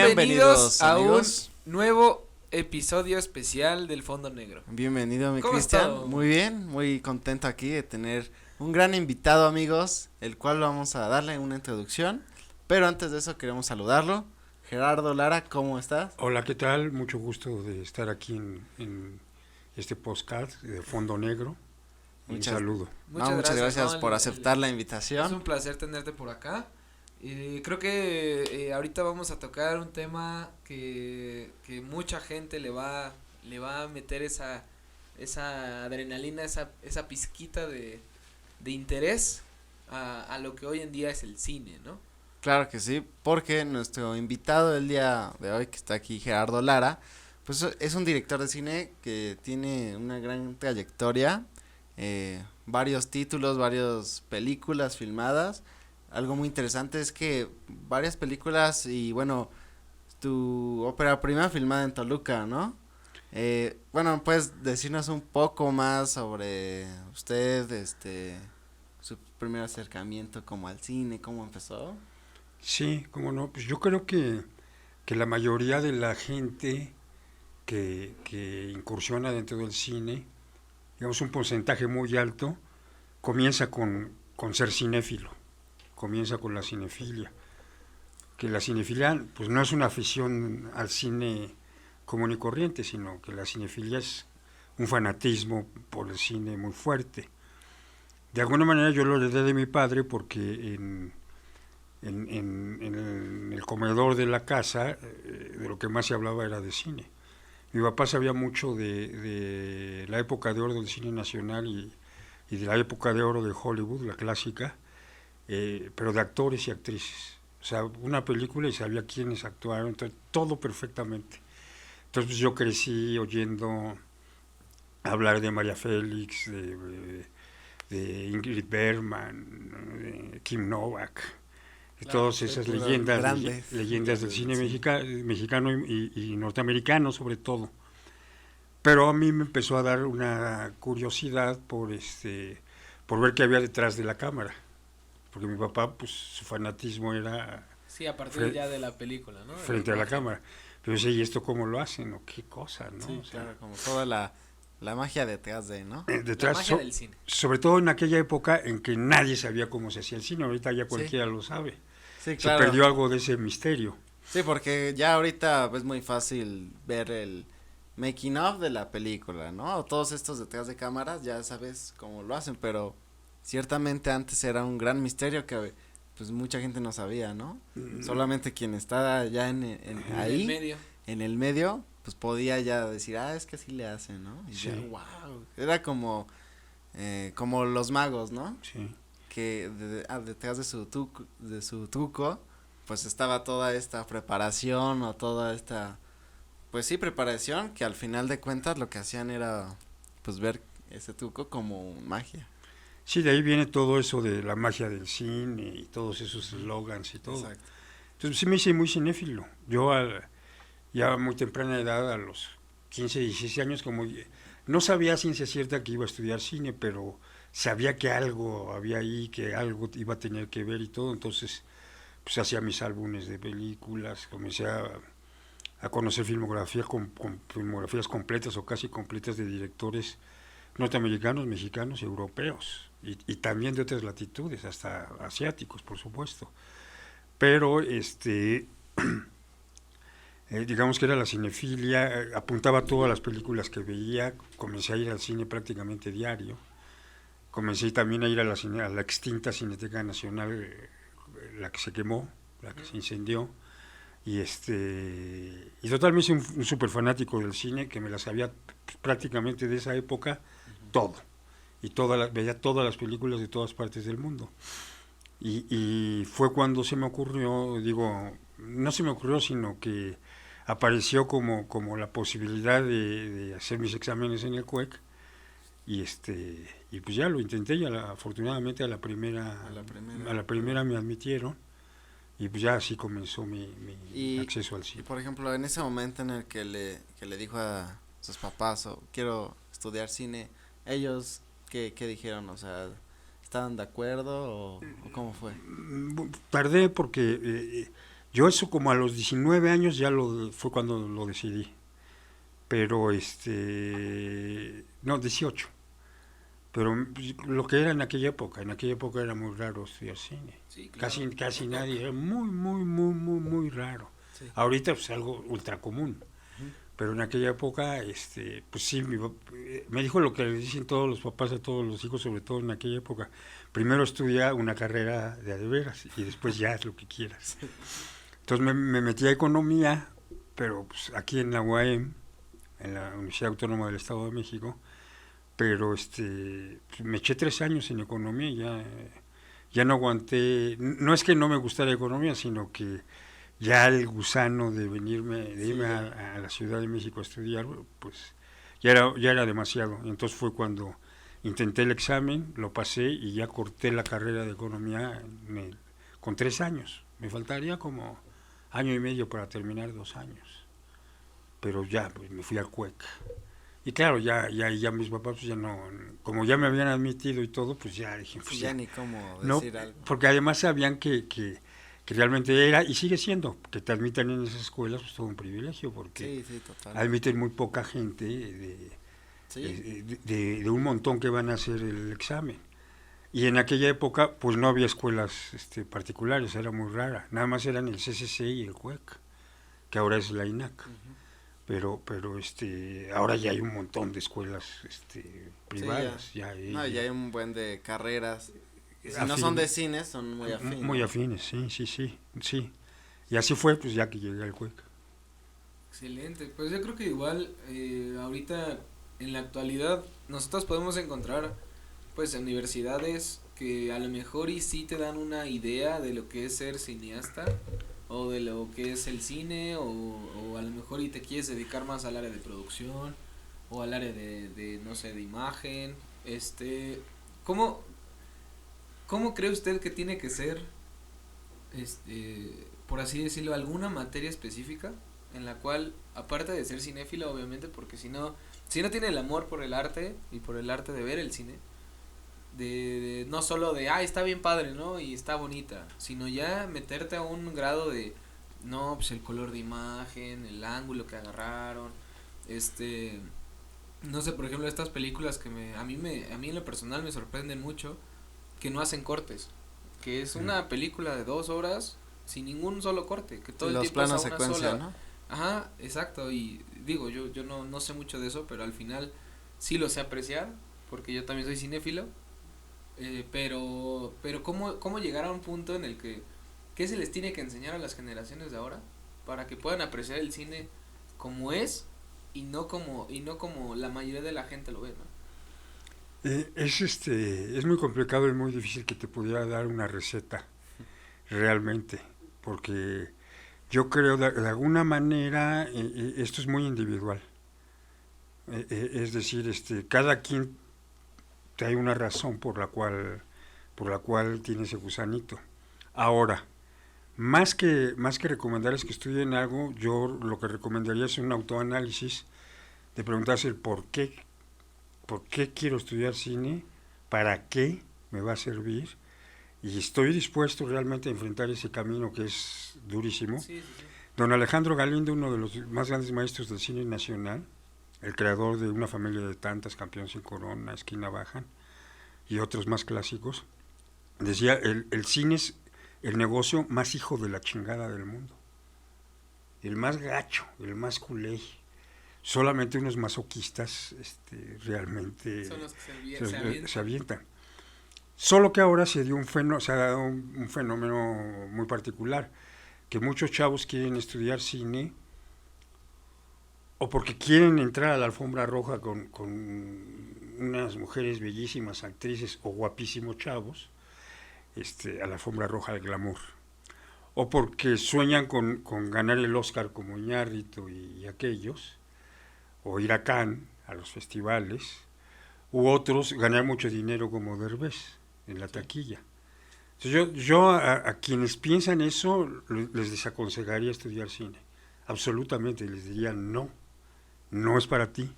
Bienvenidos a amigos. un nuevo episodio especial del Fondo Negro. Bienvenido, mi ¿Cómo Cristian. está? Muy bien, muy contento aquí de tener un gran invitado, amigos, el cual vamos a darle una introducción. Pero antes de eso queremos saludarlo. Gerardo Lara, ¿cómo estás? Hola, ¿qué tal? Mucho gusto de estar aquí en este podcast de Fondo Negro. Un saludo. Muchas gracias No, por aceptar la es invitación. un placer tenerte por acá. Creo que ahorita vamos a tocar un tema que mucha gente le va a meter esa adrenalina, esa pizquita de interés a lo que hoy en día es el cine, ¿no? Claro que sí, porque nuestro invitado del día de hoy, que está aquí, Gerardo Lara, pues es un director de cine que tiene una gran trayectoria, varios títulos, varias películas filmadas. Algo muy interesante es que varias películas y bueno, tu ópera prima filmada en Toluca, ¿no? Bueno, puedes decirnos un poco más sobre usted, su primer acercamiento como al cine, cómo empezó. Sí, cómo no. Pues yo creo que la mayoría de la gente que incursiona dentro del cine, digamos un porcentaje muy alto, comienza con ser cinéfilo, comienza con la cinefilia. Que la cinefilia pues no es una afición al cine común y corriente, sino que la cinefilia es un fanatismo por el cine muy fuerte. De alguna manera yo lo heredé de mi padre porque en el comedor de la casa de lo que más se hablaba era de cine. Mi papá sabía mucho de la época de oro del cine nacional y de la época de oro de Hollywood, la clásica, pero de actores y actrices. O sea, una película y sabía quiénes actuaron, entonces, todo perfectamente. Entonces pues, yo crecí oyendo hablar de María Félix, de Ingrid Bergman, de Kim Novak, de Claro, todas esas leyendas del cine mexicano y norteamericano sobre todo. Pero a mí me empezó a dar una curiosidad por ver qué había detrás de la cámara, porque mi papá pues su fanatismo era Sí, a partir ya de la película, ¿no? frente a la cámara. Pero yo decía, ¿y esto cómo lo hacen? ¿O qué cosa? ¿No? Sí, O sea, claro, como toda la magia detrás de, ¿no? La detrás, magia del cine. sobre todo en aquella época en que nadie sabía cómo se hacía el cine, ahorita ya cualquiera lo sabe. Sí, Se claro. perdió algo de ese misterio. Sí, porque ya ahorita es muy fácil ver el making of de la película, ¿no? O todos estos detrás de cámaras, ya sabes cómo lo hacen, pero ciertamente antes era un gran misterio que pues mucha gente no sabía, ¿no? Solamente quien está ya ahí, en el medio, pues podía ya decir, es que así le hacen, ¿no? Y Sí. ya, wow, era como los magos, ¿no? Sí. Que detrás de su truco, pues estaba toda esta preparación o toda esta, pues sí, preparación, que al final de cuentas lo que hacían era, pues ver ese truco como magia. Sí, de ahí viene todo eso de la magia del cine y todos esos eslogans y todo. Exacto. Entonces sí me hice muy cinéfilo. Yo ya a muy temprana edad, a los 15, 16 años, no sabía a ciencia cierta que iba a estudiar cine, pero sabía que algo había ahí, que algo iba a tener que ver y todo. Entonces pues hacía mis álbumes de películas, comencé a conocer filmografía con filmografías completas o casi completas de directores norteamericanos, mexicanos y europeos, y también de otras latitudes, hasta asiáticos, por supuesto. Pero digamos que era la cinefilia, apuntaba todas las películas que veía, comencé a ir al cine prácticamente diario, comencé también a ir a la extinta Cineteca Nacional, la que se quemó, la que se incendió, y total me hice un súper fanático del cine, que me la sabía prácticamente de esa época, todo, y veía todas las películas de todas partes del mundo. Y fue cuando se me ocurrió, no se me ocurrió, sino que apareció como la posibilidad de hacer mis exámenes en el CUEC, y pues ya lo intenté, y afortunadamente a la primera me admitieron, y pues ya así comenzó mi acceso al Y cine. por ejemplo, en ese momento en el que le dijo a sus papás, quiero estudiar cine, ellos, ¿qué dijeron? O sea, ¿estaban de acuerdo o cómo fue? Tardé porque Yo eso como a los 19 años ya fue cuando lo decidí. Pero no, 18. Pero lo que era en aquella época era muy raro estudiar cine. Sí, claro. Casi nadie, era muy, muy, muy, muy, muy raro. Sí. Ahorita pues algo ultra común. Pero en aquella época, pues sí, me dijo lo que le dicen todos los papás a todos los hijos, sobre todo en aquella época. Primero estudia una carrera de a de veras y después ya haz lo que quieras. Entonces me metí a economía, pero pues aquí en la UAM, en la Universidad Autónoma del Estado de México, pero pues me eché 3 años en economía y ya no aguanté. No es que no me gustara economía, sino que ya el gusano de irme a la Ciudad de México a estudiar, pues ya era demasiado. Entonces fue cuando intenté el examen, lo pasé y ya corté la carrera de economía con 3 años. Me faltaría como año y medio para terminar 2 años. Pero ya, pues me fui al CUEC. Y claro, ya mis papás pues ya no, como ya me habían admitido y todo, pues ya dije, pues Ya ni cómo no, decir algo. porque además sabían que realmente era, y sigue siendo, que te admitan en esas escuelas, pues todo un privilegio, porque Sí, total. admiten muy poca gente Sí. de un montón que van a hacer el examen. Y en aquella época, pues no había escuelas particulares, era muy rara, nada más eran el CCC y el CUEC, que ahora es la INAC. Pero ahora ya hay un montón de escuelas privadas. Sí, ya hay un buen de carreras. Si no afines, son de cine, son muy afines. Muy afines, sí. Y así fue, pues ya que llegué al CUEC. Excelente, pues yo creo que igual ahorita en la actualidad nosotros podemos encontrar pues universidades que a lo mejor y sí te dan una idea de lo que es ser cineasta o de lo que es el cine o a lo mejor y te quieres dedicar más al área de producción o al área de no sé, de imagen. ¿Cómo, cómo cree usted que tiene que ser, por así decirlo, alguna materia específica en la cual, aparte de ser cinéfilo, obviamente, porque si no tiene el amor por el arte y por el arte de ver el cine, no solo de, está bien padre, ¿no? Y está bonita, sino ya meterte a un grado de, no, pues el color de imagen, el ángulo que agarraron, no sé, por ejemplo, estas películas que a mí en lo personal me sorprenden mucho, que no hacen cortes, que es una película de 2 horas sin ningún solo corte, que todo el Los tiempo es a planos una secuencia, sola. ¿no? Ajá, exacto, y digo, yo no sé mucho de eso, pero al final sí lo sé apreciar, porque yo también soy cinéfilo, pero ¿cómo llegar a un punto en el que, ¿qué se les tiene que enseñar a las generaciones de ahora para que puedan apreciar el cine como es y no como la mayoría de la gente lo ve, ¿no? Es muy complicado y muy difícil que te pudiera dar una receta realmente, porque yo creo de alguna manera esto es muy individual. Es decir, cada quien hay una razón por la cual tiene ese gusanito. Ahora, más que recomendarles que estudien algo, yo lo que recomendaría es un autoanálisis de preguntarse el por qué quiero estudiar cine, para qué me va a servir, y estoy dispuesto realmente a enfrentar ese camino que es durísimo. Sí, sí, sí. Don Alejandro Galindo, uno de los más grandes maestros del cine nacional, el creador de Una familia de tantas, Campeón sin corona, Esquina bajan, y otros más clásicos, decía, el cine es el negocio más hijo de la chingada del mundo, el más gacho, el más culé. Solamente unos masoquistas realmente Son los que se avientan. Solo que ahora se ha dado un fenómeno muy particular, que muchos chavos quieren estudiar cine o porque quieren entrar a la alfombra roja con unas mujeres bellísimas, actrices o guapísimos chavos, a la alfombra roja del glamour, o porque sueñan con ganar el Oscar como Iñárritu y aquellos, o ir a Cannes, a los festivales, u otros ganar mucho dinero como Derbez en la taquilla. Entonces yo a quienes piensan eso les desaconsejaría estudiar cine, absolutamente, les diría no es para ti,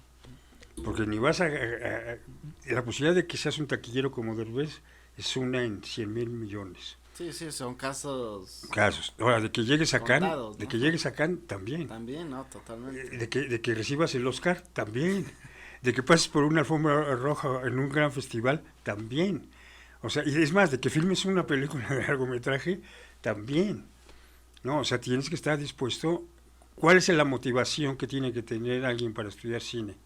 porque ni vas la posibilidad de que seas un taquillero como Derbez es una en 100,000 millones. Sí, sí, son casos Casos. Ahora, de que llegues a Cannes, contados, de ¿no? que llegues a Cannes, también. También, ¿no? Totalmente. De que recibas el Oscar, también. De que pases por una alfombra roja en un gran festival, también. O sea, y es más, de que filmes una película de largometraje, también. No, o sea, tienes que estar dispuesto. ¿Cuál es la motivación que tiene que tener alguien para estudiar cine?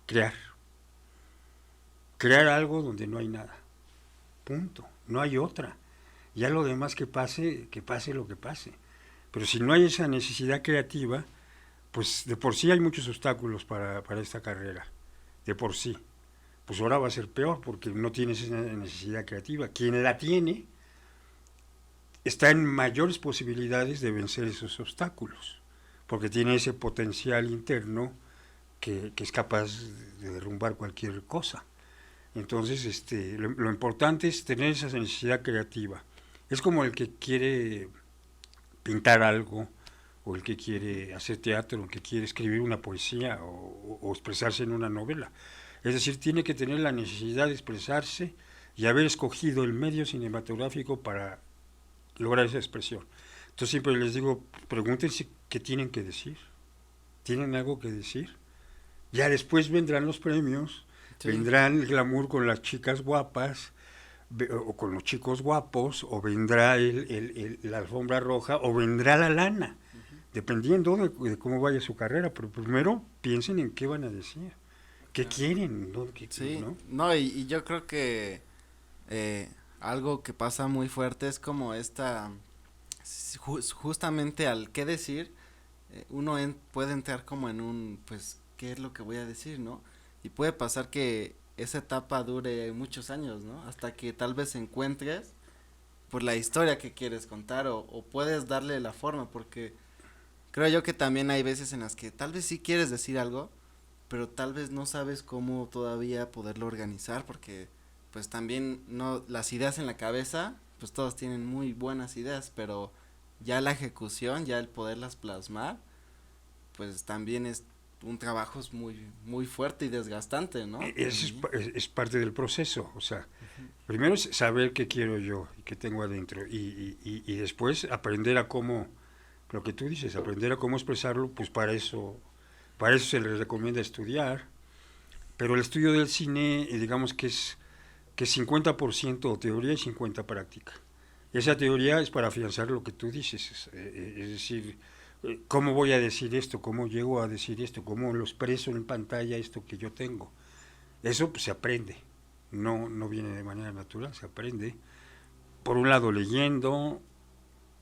Crear. Crear algo donde no hay nada. Punto. No hay otra. Ya lo demás que pase lo que pase. Pero si no hay esa necesidad creativa, pues de por sí hay muchos obstáculos para esta carrera. De por sí. Pues ahora va a ser peor porque no tienes esa necesidad creativa. Quien la tiene está en mayores posibilidades de vencer esos obstáculos, porque tiene ese potencial interno que es capaz de derrumbar cualquier cosa. Entonces, lo importante es tener esa necesidad creativa. Es como el que quiere pintar algo, o el que quiere hacer teatro, o el que quiere escribir una poesía, o expresarse en una novela. Es decir, tiene que tener la necesidad de expresarse y haber escogido el medio cinematográfico para lograr esa expresión. Entonces siempre les digo, pregúntense qué tienen que decir. ¿Tienen algo que decir? Ya después vendrán los premios, sí, vendrán el glamour con las chicas guapas, o con los chicos guapos, o vendrá la alfombra roja, o vendrá la lana, dependiendo de cómo vaya su carrera. Pero primero piensen en qué van a decir, qué quieren, ¿no? Sí, ¿no? no, y yo creo que algo que pasa muy fuerte es como justamente al qué decir, uno puede entrar como en un, pues, ¿qué es lo que voy a decir, no? Y puede pasar que esa etapa dure muchos años, ¿no? Hasta que tal vez encuentres, pues, la historia que quieres contar o puedes darle la forma, porque creo yo que también hay veces en las que tal vez sí quieres decir algo, pero tal vez no sabes cómo todavía poderlo organizar, porque pues también no, las ideas en la cabeza, pues todos tienen muy buenas ideas, pero ya la ejecución, ya el poderlas plasmar, pues también es un trabajo muy fuerte y desgastante, ¿no? Es parte del proceso, o sea, primero es saber qué quiero yo y qué tengo adentro, y después aprender a cómo, lo que tú dices, aprender a cómo expresarlo, pues para eso se les recomienda estudiar, pero el estudio del cine, digamos que es 50% teoría y 50% práctica. Esa teoría es para afianzar lo que tú dices, es decir, ¿cómo voy a decir esto? ¿Cómo llego a decir esto? ¿Cómo lo expreso en pantalla esto que yo tengo? Eso pues, se aprende, no viene de manera natural, se aprende. Por un lado leyendo,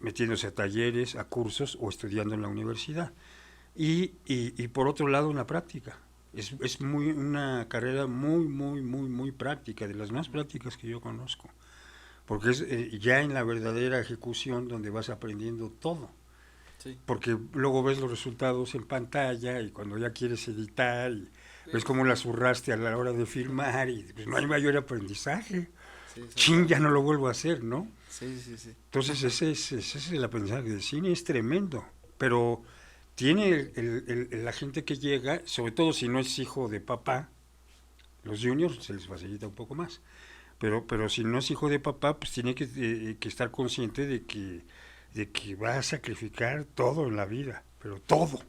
metiéndose a talleres, a cursos o estudiando en la universidad. Y por otro lado en la práctica. Es una carrera muy práctica, de las más prácticas que yo conozco. Porque es ya en la verdadera ejecución donde vas aprendiendo todo. Sí. Porque luego ves los resultados en pantalla y cuando ya quieres editar y ves cómo la zurraste a la hora de filmar y pues no hay mayor aprendizaje. Sí, ya no lo vuelvo a hacer, ¿no? Sí. Entonces ese es el aprendizaje del cine, es tremendo. Pero tiene la gente que llega, sobre todo si no es hijo de papá, los juniors se les facilita un poco más, pero si no es hijo de papá, pues tiene que estar consciente de que va a sacrificar todo en la vida, pero todo,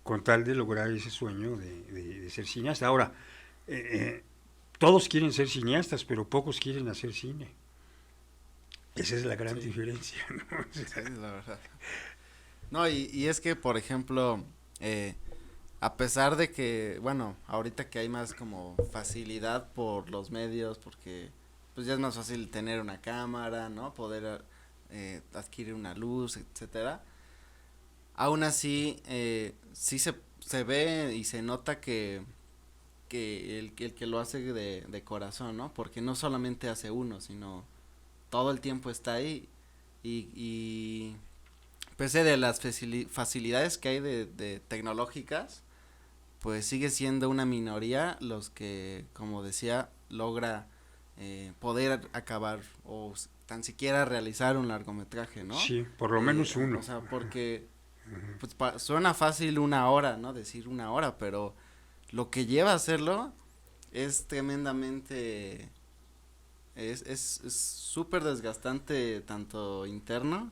con tal de lograr ese sueño de ser cineasta. Ahora, todos quieren ser cineastas, pero pocos quieren hacer cine. Esa es la gran diferencia, ¿no? O sea, sí, la verdad. No, y es que, por ejemplo, a pesar de que, bueno, ahorita que hay más como facilidad por los medios, porque pues ya es más fácil tener una cámara, ¿no? Poder adquirir una luz, etcétera. Aún así, sí se ve y se nota que el que lo hace de corazón, ¿no? Porque no solamente hace uno, sino todo el tiempo está ahí y pese de las facilidades que hay de tecnológicas, pues sigue siendo una minoría los que, como decía, logra poder acabar o tan siquiera realizar un largometraje, ¿no? Sí, por lo menos uno. O sea, porque pues suena fácil 1 hora, ¿no? Decir 1 hora, pero lo que lleva a hacerlo es tremendamente es súper desgastante tanto interno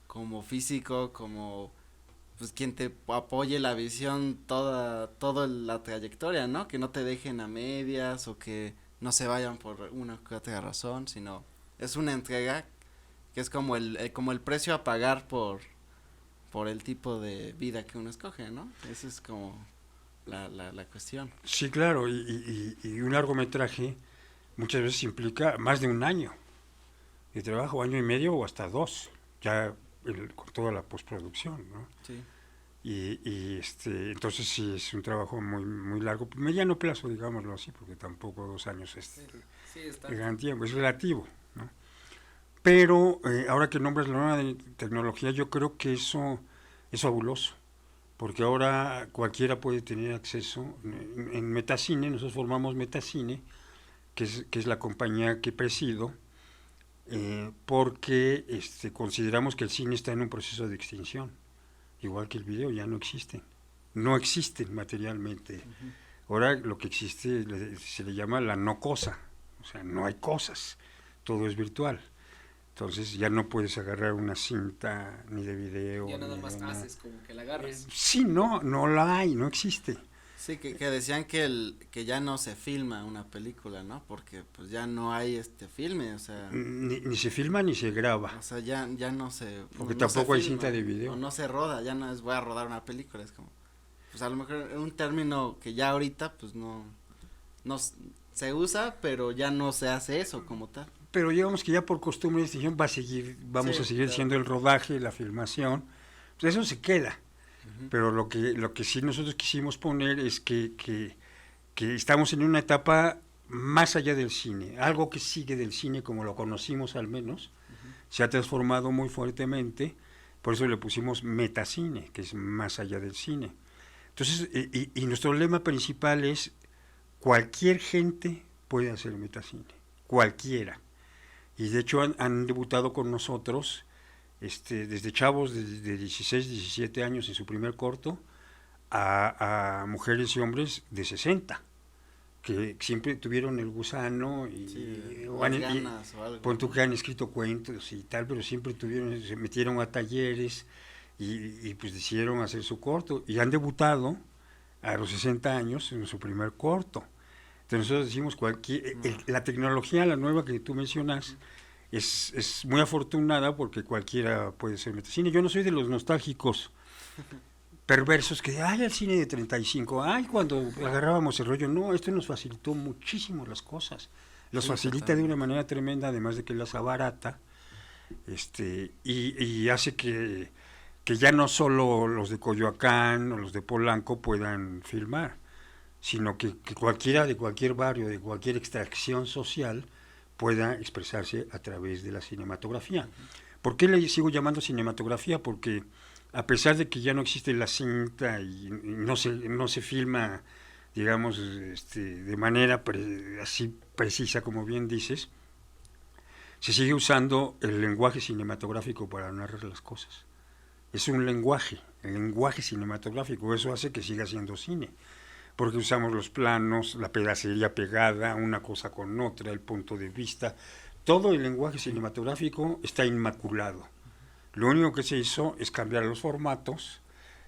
como físico, como pues quien te apoye la visión toda la trayectoria, ¿no? Que no te dejen a medias o que no se vayan por una u otra razón, sino es una entrega que es como como el precio a pagar por el tipo de vida que uno escoge, ¿no? Esa es como la cuestión. Sí, claro, y un largometraje muchas veces implica más de un año de trabajo, año y medio o hasta 2, ya con toda la postproducción, ¿no? Sí. Entonces sí es un trabajo muy largo, mediano plazo, digámoslo así, porque tampoco 2 años es el gran tiempo, es relativo, ¿no? Pero ahora que nombras la nueva tecnología, yo creo que eso es fabuloso, porque ahora cualquiera puede tener acceso. En Metacine, nosotros formamos Metacine, que es la compañía que presido, porque consideramos que el cine está en un proceso de extinción, igual que el video, ya no existen materialmente. Ahora lo que existe se le llama la no cosa, o sea, no hay cosas, todo es virtual. Entonces ya no puedes agarrar una cinta ni de video. Ya nada más haces como que la agarras. Sí, no la hay, no existe. Sí, que decían que ya no se filma una película, ¿no? Porque pues ya no hay filme, o sea. Ni se filma ni se graba. O sea, ya no se. Porque no tampoco se hay filma, cinta de video. O no se roda, ya no es voy a rodar una película, es como. Pues a lo mejor un término que ya ahorita pues no se usa, pero ya no se hace eso como tal. Pero digamos que ya por costumbre de extinción vamos a seguir siendo el rodaje, la filmación, pues eso se queda. Pero lo que sí nosotros quisimos poner es que estamos en una etapa más allá del cine, algo que sigue del cine como lo conocimos al menos, se ha transformado muy fuertemente, por eso le pusimos metacine, que es más allá del cine. Entonces, y nuestro lema principal es cualquier gente puede hacer metacine, cualquiera. Y de hecho han debutado con nosotros desde chavos de 16, 17 años en su primer corto a mujeres y hombres de 60 que siempre tuvieron el gusano ganas o algo. Pon tú que han escrito cuentos y tal, pero siempre se metieron a talleres y pues decidieron hacer su corto y han debutado a los 60 años en su primer corto. Entonces nosotros decimos la tecnología, la nueva que tú mencionas, es muy afortunada porque cualquiera puede ser metacine. Yo no soy de los nostálgicos perversos que, el cine de 35, cuando agarrábamos el rollo. No, esto nos facilitó muchísimo las cosas. Las facilita de una manera tremenda, además de que las abarata, y hace que ya no solo los de Coyoacán o los de Polanco puedan filmar, sino que cualquiera de cualquier barrio, de cualquier extracción social, pueda expresarse a través de la cinematografía. ¿Por qué le sigo llamando cinematografía? Porque a pesar de que ya no existe la cinta y no se filma, digamos, de manera así precisa como bien dices, se sigue usando el lenguaje cinematográfico para narrar las cosas. Es un lenguaje, el lenguaje cinematográfico, eso hace que siga siendo cine, porque usamos los planos, la pedacería pegada, una cosa con otra, el punto de vista, todo el lenguaje cinematográfico está inmaculado. Lo único que se hizo es cambiar los formatos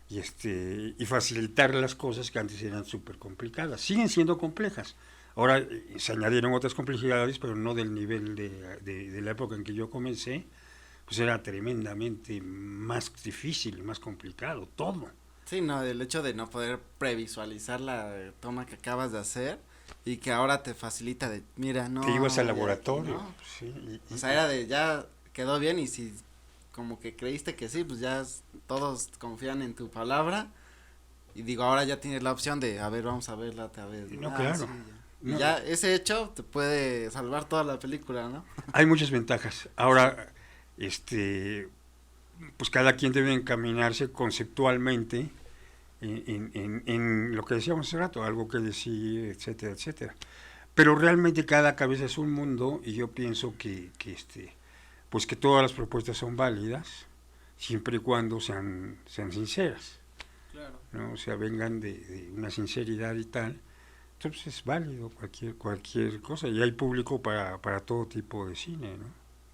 y facilitar las cosas que antes eran súper complicadas. Siguen siendo complejas. Ahora se añadieron otras complejidades, pero no del nivel de la época en que yo comencé, pues era tremendamente más difícil, más complicado, todo. Sí, no, el hecho de no poder previsualizar la toma que acabas de hacer y que ahora te facilita mira, no. Te ibas al laboratorio. No. Sí, o sea, era ya quedó bien y si como que creíste que sí, pues ya todos confían en tu palabra y digo, ahora ya tienes la opción de, a ver, vamos a verla otra vez. No, claro. Sí, y ya ese hecho te puede salvar toda la película, ¿no? Hay muchas ventajas. Ahora, pues cada quien debe encaminarse conceptualmente en lo que decíamos hace rato, algo que decir, etcétera, etcétera. Pero realmente cada cabeza es un mundo y yo pienso pues que todas las propuestas son válidas siempre y cuando sean sinceras. Claro. ¿No? O sea, vengan de una sinceridad y tal, Entonces es válido cualquier cosa y hay público para todo tipo de cine, ¿no?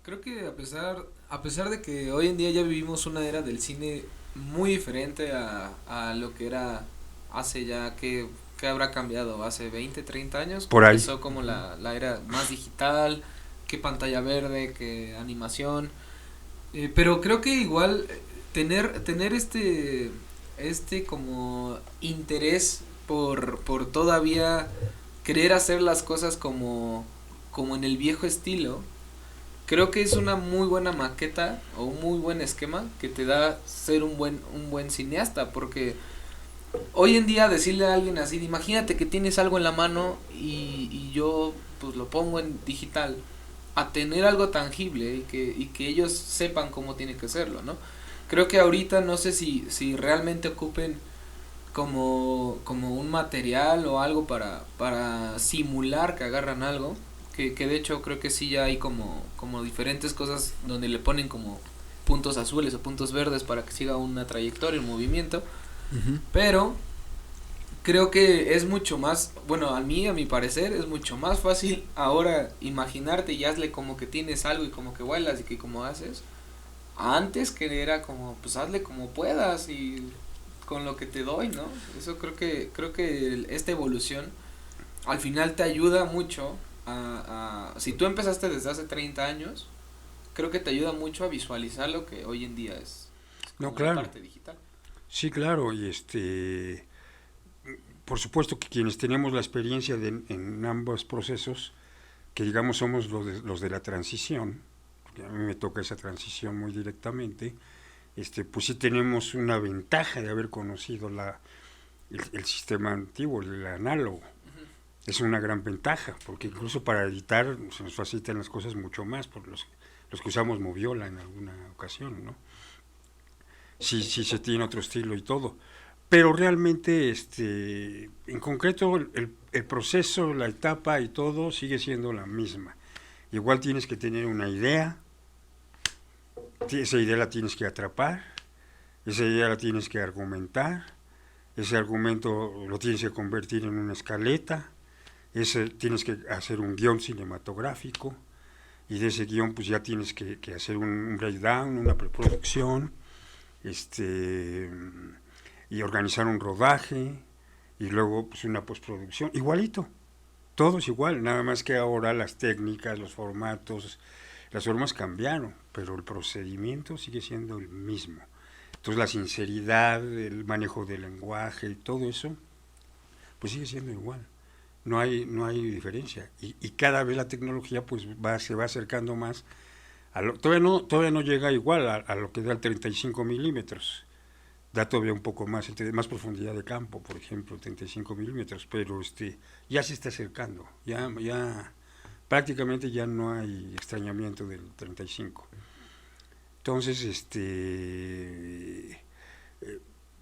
Creo que a pesar de que hoy en día ya vivimos una era del cine muy diferente a lo que era hace ya que habrá cambiado, hace 20 30 años, que Por ahí. empezó como la era más digital, que pantalla verde, que animación, pero creo que igual tener este como interés por todavía querer hacer las cosas como en el viejo estilo. Creo que es una muy buena maqueta o un muy buen esquema que te da ser un buen cineasta, porque hoy en día decirle a alguien así, imagínate que tienes algo en la mano y yo pues lo pongo en digital, a tener algo tangible y que ellos sepan cómo tiene que serlo, ¿no? Creo que ahorita no sé si realmente ocupen como un material o algo para simular que agarran algo, que de hecho creo que sí ya hay como diferentes cosas donde le ponen como puntos azules o puntos verdes para que siga una trayectoria, un movimiento, Ujú. pero creo que es mucho más, bueno, a mi parecer, es mucho más fácil ahora imaginarte y hazle como que tienes algo y como que vuelas y que como haces, antes que era como, pues hazle como puedas y con lo que te doy, ¿no? Eso creo que esta evolución al final te ayuda mucho si tú empezaste desde hace 30 años, creo que te ayuda mucho a visualizar lo que hoy en día es No, como la claro. parte digital. Sí, claro, y por supuesto que quienes tenemos la experiencia en ambos procesos, que digamos somos los de la transición, porque a mí me toca esa transición muy directamente, pues sí tenemos una ventaja de haber conocido el sistema antiguo, el análogo. Es una gran ventaja, porque incluso para editar se nos facilitan las cosas mucho más, por los que usamos Moviola en alguna ocasión, ¿no? Sí, sí se tiene otro estilo y todo. Pero realmente, en concreto, el proceso, la etapa y todo sigue siendo la misma. Igual tienes que tener una idea, esa idea la tienes que atrapar, esa idea la tienes que argumentar, ese argumento lo tienes que convertir en una escaleta, tienes que hacer un guión cinematográfico, y de ese guión pues ya tienes que hacer un breakdown, una preproducción, y organizar un rodaje, y luego pues una postproducción, igualito, todo es igual, nada más que ahora las técnicas, los formatos, las formas cambiaron, pero el procedimiento sigue siendo el mismo. Entonces la sinceridad, el manejo del lenguaje y todo eso, pues sigue siendo igual. No hay diferencia. Y cada vez la tecnología pues se va acercando más. Todavía no llega igual a lo que da el 35 milímetros. Da todavía un poco más profundidad de campo, por ejemplo, 35 milímetros, pero ya se está acercando. Ya prácticamente ya no hay extrañamiento del 35. Entonces,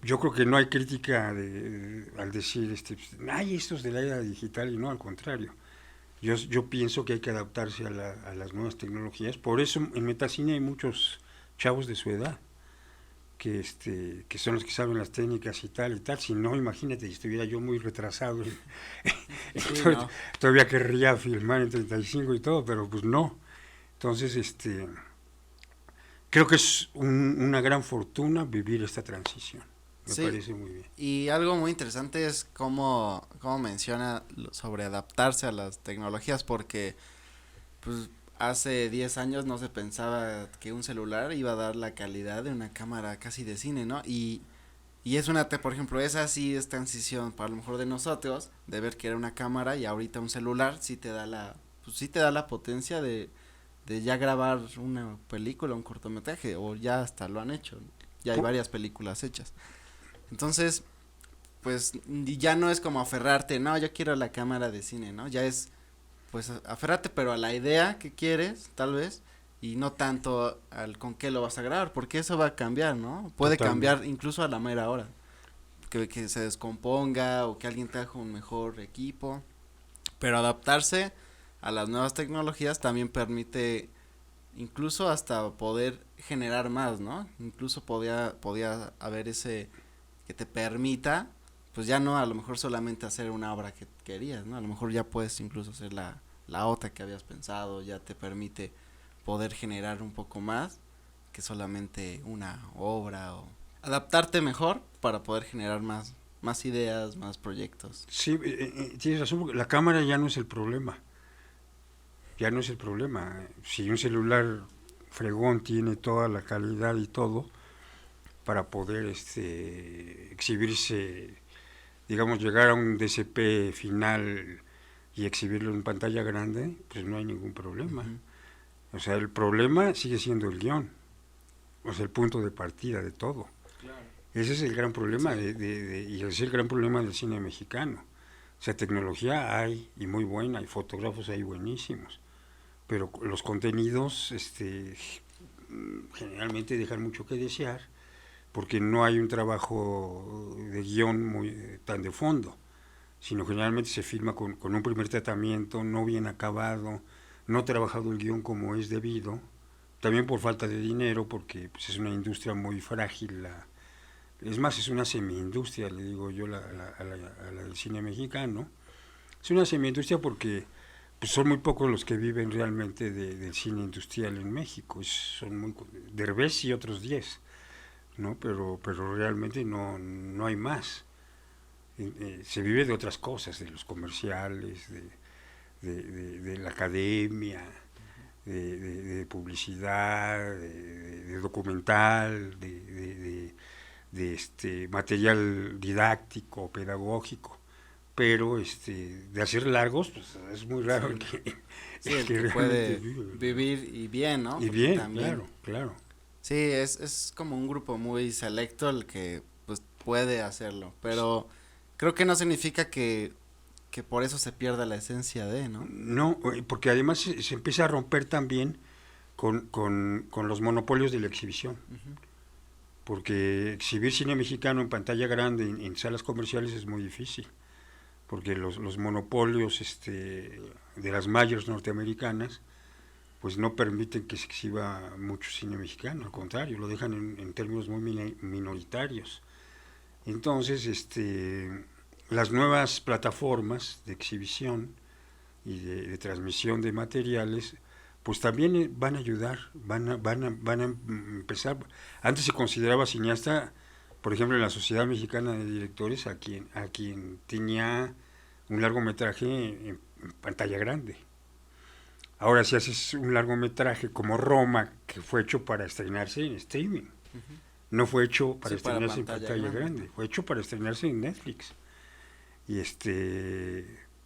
yo creo que no hay crítica al decir, ay, esto es de la era digital, y no, al contrario. Yo pienso que hay que adaptarse a las nuevas tecnologías. Por eso en Metacine hay muchos chavos de su edad que son los que saben las técnicas y tal y tal. Si no, imagínate, si estuviera yo muy retrasado, Sí, no. todavía querría filmar en 35 y todo, pero pues no. Entonces, creo que es una gran fortuna vivir esta transición. Me Sí, parece muy bien. y algo muy interesante es cómo menciona sobre adaptarse a las tecnologías, porque pues hace 10 años no se pensaba que un celular iba a dar la calidad de una cámara casi de cine, ¿no? Y es por ejemplo, esa sí es transición para lo mejor de nosotros, de ver que era una cámara y ahorita un celular sí te da pues sí te da la potencia de ya grabar una película, un cortometraje, o ya hasta lo han hecho, ya hay varias películas hechas. Entonces, pues ya no es como aferrarte, no, yo quiero la cámara de cine, ¿no? Ya es, pues aférrate pero a la idea que quieres, tal vez, y no tanto al con qué lo vas a grabar, porque eso va a cambiar, ¿no? Puede Totalmente. cambiar incluso a la mera hora, que se descomponga o que alguien trajo un mejor equipo, pero adaptarse a las nuevas tecnologías también permite incluso hasta poder generar más, ¿no? Incluso podía haber ese que te permita pues ya no a lo mejor solamente hacer una obra que querías, ¿no? A lo mejor ya puedes incluso hacer la otra que habías pensado, ya te permite poder generar un poco más que solamente una obra, o adaptarte mejor para poder generar más ideas, más proyectos. Sí, tienes razón, porque la cámara ya no es el problema. Ya no es el problema. Si un celular fregón tiene toda la calidad y todo para poder exhibirse, digamos, llegar a un DCP final y exhibirlo en pantalla grande, pues no hay ningún problema. O sea, el problema sigue siendo el guión, o sea, el punto de partida de todo. Claro. Ese es el gran problema y ese es el gran problema del cine mexicano. O sea, tecnología hay y muy buena, y fotógrafos hay buenísimos, pero los contenidos generalmente dejan mucho que desear porque no hay un trabajo de guión tan de fondo, sino generalmente se filma con un primer tratamiento no bien acabado, no trabajado el guión como es debido, también por falta de dinero, porque pues, es una industria muy frágil, es más, es una semi-industria, le digo yo, a la del cine mexicano. Es una semi-industria porque pues, son muy pocos los que viven realmente del cine industrial en México. Son muy Derbez y otros 10, ¿no? Pero realmente no hay más. Se vive de otras cosas, de los comerciales, de la academia, de publicidad, de documental, de material didáctico, pedagógico, pero de hacer largos, pues es muy raro el que puede vivir y bien, ¿no? Y porque bien, también, claro. Sí, es como un grupo muy selecto el que pues puede hacerlo, pero creo que no significa que por eso se pierda la esencia de, ¿no? No, porque además se empieza a romper también con los monopolios de la exhibición. Porque exhibir cine mexicano en pantalla grande, en salas comerciales, es muy difícil. Porque los monopolios de las mayors norteamericanas pues no permiten que se exhiba mucho cine mexicano, al contrario, lo dejan en términos muy minoritarios. Entonces, las nuevas plataformas de exhibición y de transmisión de materiales, pues también van a ayudar, van a empezar. Antes se consideraba cineasta, por ejemplo, en la Sociedad Mexicana de Directores, a quien tenía un largometraje en pantalla grande. Ahora si haces un largometraje como Roma, que fue hecho para estrenarse en streaming, no fue hecho para estrenarse en pantalla grande, fue hecho para estrenarse en Netflix. Y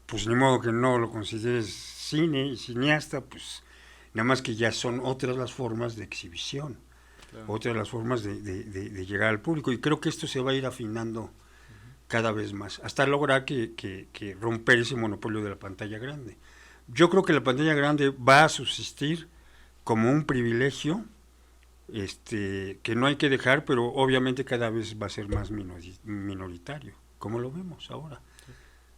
pues ni modo que no lo consideres cine y cineasta, pues nada más que ya son otras las formas de exhibición, otras las formas de llegar al público, y creo que esto se va a ir afinando cada vez más, hasta lograr que romper ese monopolio de la pantalla grande. Yo creo que la pantalla grande va a subsistir como un privilegio que no hay que dejar, pero obviamente cada vez va a ser más minoritario, como lo vemos ahora.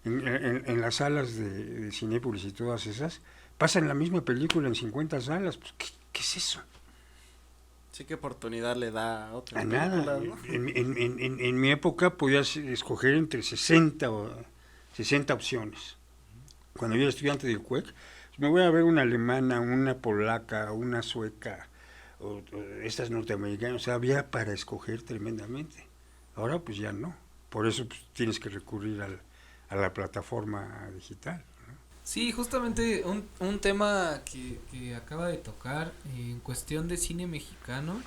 En las salas de Cinépolis y todas esas, pasan la misma película en 50 salas. Pues, ¿qué es eso? Sí, ¿qué oportunidad le da a otras películas? Nada. ¿No? En mi época podías escoger entre 60 opciones. Cuando yo era estudiante del CUEC, me voy a ver una alemana, una polaca, una sueca, o estas norteamericanas. O sea, había para escoger tremendamente. Ahora pues ya no. Por eso pues, tienes que recurrir a la plataforma digital, ¿no? Sí, justamente un tema que acaba de tocar en cuestión de cine mexicano.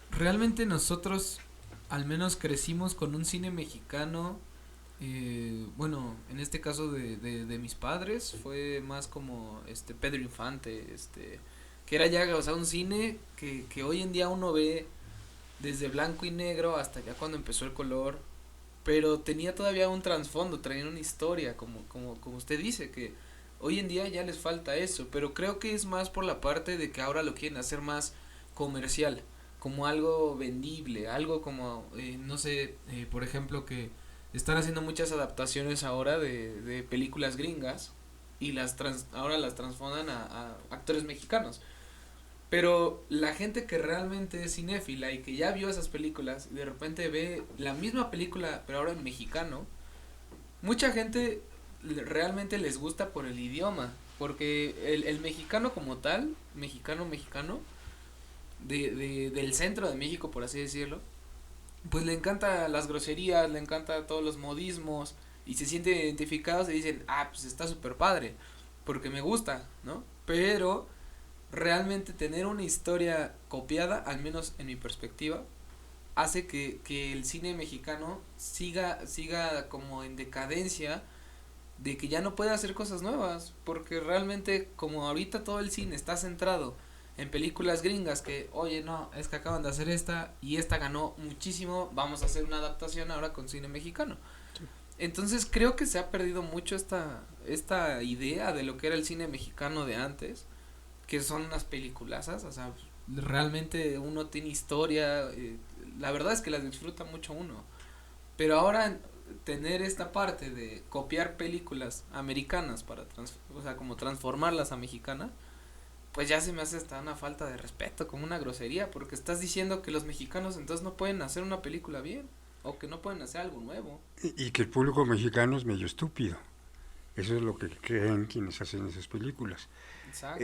Realmente nosotros al menos crecimos con un cine mexicano, bueno, en este caso de mis padres fue más como Pedro Infante, que era ya, o sea, un cine que hoy en día uno ve desde blanco y negro hasta ya cuando empezó el color, pero tenía todavía un trasfondo, traía una historia, como usted dice, que hoy en día ya les falta eso, pero creo que es más por la parte de que ahora lo quieren hacer más comercial, como algo vendible, algo como, no sé, por ejemplo, que están haciendo muchas adaptaciones ahora de películas gringas y ahora las transforman a actores mexicanos. Pero la gente que realmente es cinéfila y que ya vio esas películas y de repente ve la misma película pero ahora en mexicano, mucha gente realmente les gusta por el idioma, porque el mexicano como tal, mexicano, del centro de México, por así decirlo, pues le encanta las groserías, le encanta todos los modismos y se sienten identificados y dicen, ah, pues está súper padre, porque me gusta, ¿no? Pero realmente tener una historia copiada, al menos en mi perspectiva, hace que el cine mexicano siga como en decadencia de que ya no puede hacer cosas nuevas, porque realmente como ahorita todo el cine está centrado en películas gringas que, oye, no, es que acaban de hacer esta y esta ganó muchísimo, vamos a hacer una adaptación ahora con cine mexicano. Entonces creo que se ha perdido mucho esta idea de lo que era el cine mexicano de antes, que son unas peliculazas, o sea, realmente uno tiene historia, la verdad es que las disfruta mucho uno, pero ahora tener esta parte de copiar películas americanas para o sea, como transformarlas a mexicanas, pues ya se me hace hasta una falta de respeto, como una grosería, porque estás diciendo que los mexicanos entonces no pueden hacer una película bien, o que no pueden hacer algo nuevo. Y que el público mexicano es medio estúpido. Eso es lo que creen quienes hacen esas películas. Exacto.